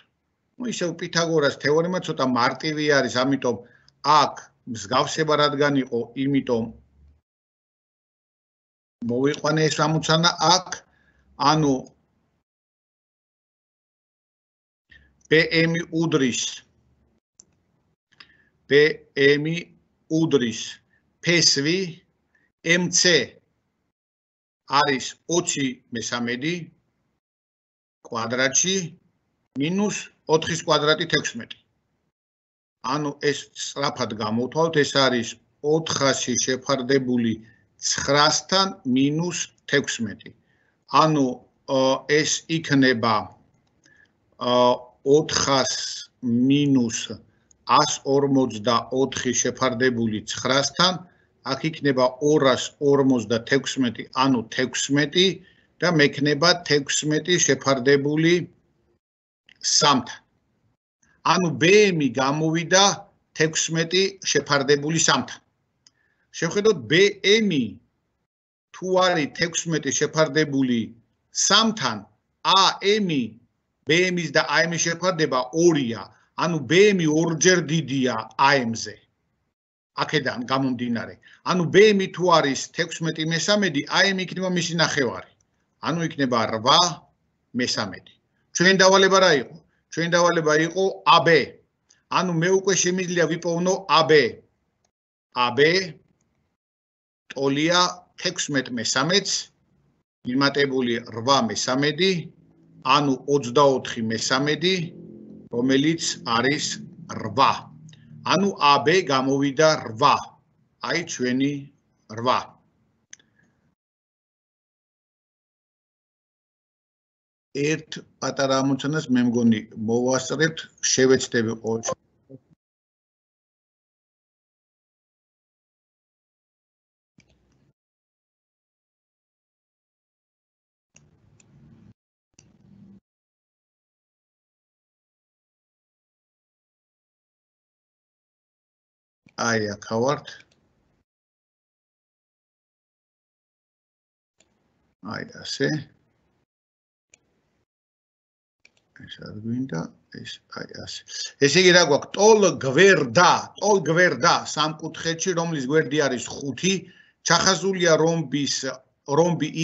ისევ პითაგორას თეორემა ცოტა მარტივი არის, ამიტომ აქ მსგავსება რადგან იყო, იმიტომ მოვიყვანე ეს ამოცანა აქ, ანუ PM უდრის PSV MC არის 20/13 კვადრატში მინუს 4-ის კვადრატი 16. ანუ ეს სწრაფად გამოვთვალოთ, ეს არის 400 შეფარდებული 900-თან მინუს 16. ანუ ეს იქნება 400 მინუს 144 შეფარდებული 900-თან, აქ იქნება 256, ანუ 16 და მექნება 16 შეფარდებული 3-თან. ანუ BM გამოვიდა 16 შეფარდებული 3-თან. შევხედოთ BM თუ არის 16 შეფარდებული 3-თან, AM BM-ის და AM-ის შეფარდება 2-ია, ანუ BM ორჯერ დიდია AM-ზე. აქედან გამომდინარე. ანუ BM თუ არის 16/13, AM იქნება მისი ნახევარი. ანუ იქნება 8/13. ჩვენ დავალება რა იყო? ჩვენ დავალება იყო AB. ანუ მე უკვე შემიძლია ვიპოვნო AB. AB ტოლია 16/13, მიმატებული 8/13, ანუ 24/13, რომელიც არის 8. ანუ AB გამოვიდა 8. აი ჩვენი 8. ერთ პატარა ამოცანას მე მგონი მოვასწრებთ, შევეცდები ყოველ აი აქ ვართ. აი ასე. ეს არ გვინდა, ეს აი ასე. ესე იგი რა გვაქვს? ტოლ გვერდა სამკუთხედში, რომლის გვერდი არის 5, ჩახაზულია რომბი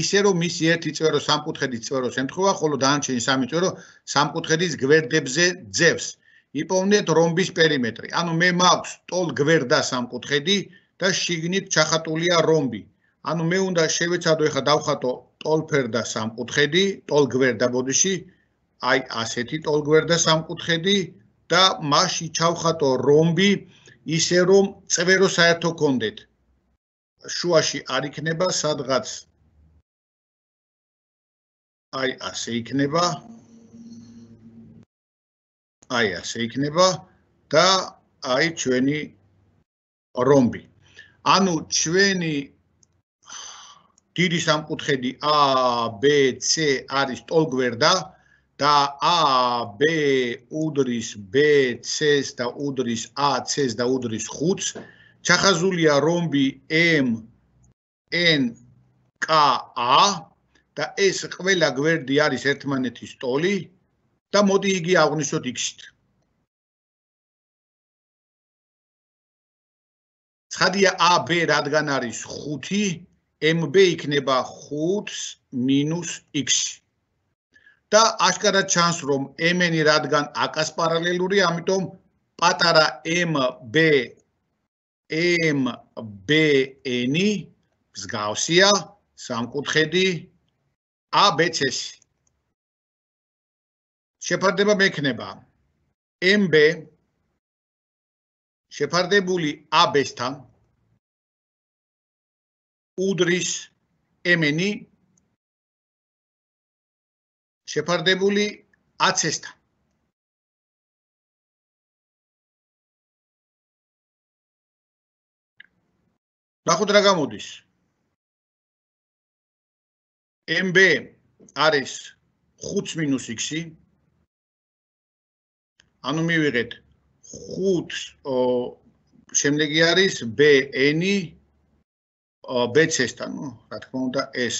ისე, რომ მისი ერთი წვერო სამკუთხედის წვეროს ემთხვევა, ხოლო დანარჩენი სამი წვერო სამკუთხედის გვერდებზე ძევს. იპოვნეთ რომბის პერიმეტრი. ანუ მე მაქვს ტოლ გვერდა სამკუთხედი და შიგნით ჩახატულია რომბი. ანუ მე უნდა შევეცადო ეხლა დავხატო ტოლფერდა სამკუთხედი, ტოლ გვერდა ბოდიში, აი ასეთი ტოლ გვერდა სამკუთხედი და მასში ჩავხატო რომბი ისე რომ წვერო საერთო გქონდეთ. შუაში არ იქნება სადღაც აი ასე იქნება. აი ასე იქნება და აი ჩვენი რომბი. ანუ ჩვენი დიდი სამკუთხედი A, B, C არის ტოლ გვერდა და A, B უდრის B, C-ს და უდრის A, C-ს და უდრის 5-ს. ჩახაზულია რომბი M, N, K, A და ეს ყველა გვერდი არის ერთმანეთის ტოლი. და მოდი იგი აღვნიშნოთ X-ით. ცხადია AB რადგან არის 5, MB იქნება 5 მინუს X. და აშკარად ჩანს, რომ MN რადგან AK-ს პარალელური, ამიტომ პატარა MBN მსგავსია სამკუთხედი ABC-ს. შეფარდება მექნება MB შეფარდებული AB-სთან უდრის MN შეფარდებული AC-სთან. ნახოთ რა გამოდის. MB არის 5 მინუს X-ი. ანუ მივიღეთ 5 შემდეგი არის BN BC-სთან, რა თქმა უნდა ეს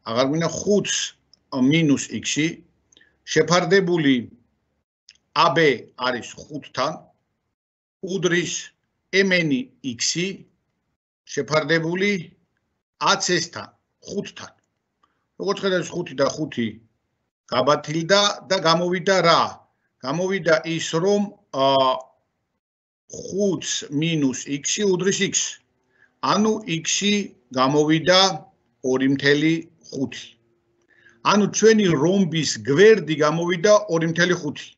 აღარ გვინდა 5 მინუს X-ი შეფარდებული AB არის 5-თან უდრის mn-ი x-ი შეფარდებული 10s-თან, 5-თან. როგორც ხედავთ 5 და 5 გაბათილდა და გამოვიდა რა? გამოვიდა ის, რომ 5 მინუს x-ი უდრის x. ანუ x-ი გამოვიდა 2.5. ანუ ჩვენი რომბის გვერდი გამოვიდა 2.5.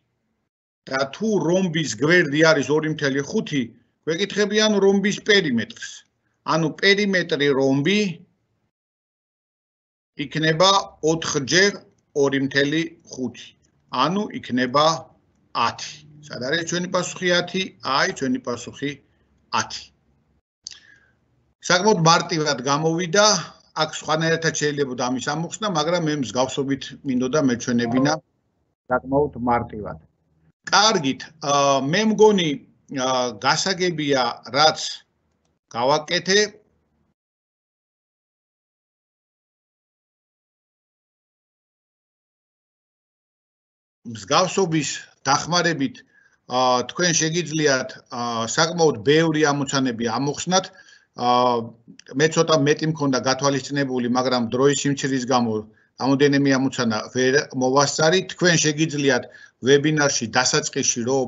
და თუ რომბის გვერდი არის 2.5, გვეკითხებიან რომბის პერიმეტრს. ანუ პერიმეტრი რომბი იქნება 4-ჯერ 2.5. ანუ იქნება 10. სად არის ჩვენი პასუხი 10? აი, ჩვენი პასუხი 10. საკმაოდ მარტივად გამოვიდა. აქ სხვანაირად შეიძლება ამის ამოხსნა, მაგრამ მე მსგავსობით მინდოდა მეჩვენებინა საკმაოდ მარტივად. კარგით, მე მგონი გასაგებია, რაც გავაკეთე. მსგავსობის დახმარებით თქვენ შეგიძლიათ საკმაოდ ბევრი ამოცანები ამოხსნათ. მე ცოტა მეტი მქონდა გათვალისწინებული, მაგრამ დროის სიმცირის გამო რამოდენიმე ამოცანა ვერ მოვასწარი. თქვენ შეგიძლიათ ვებინარში დასაწყისში რომ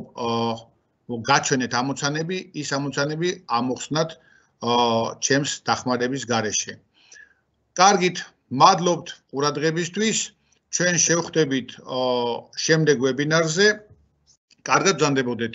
გაჩვენეთ ამოცანები, ის ამოცანები ამოხსნათ ჩემს დახმარების გარეშე. კარგით, მადლობთ ყურადღებისთვის. ჩვენ შევხვდებით შემდეგ ვებინარზე. კარგად ბრძანდებოდეთ.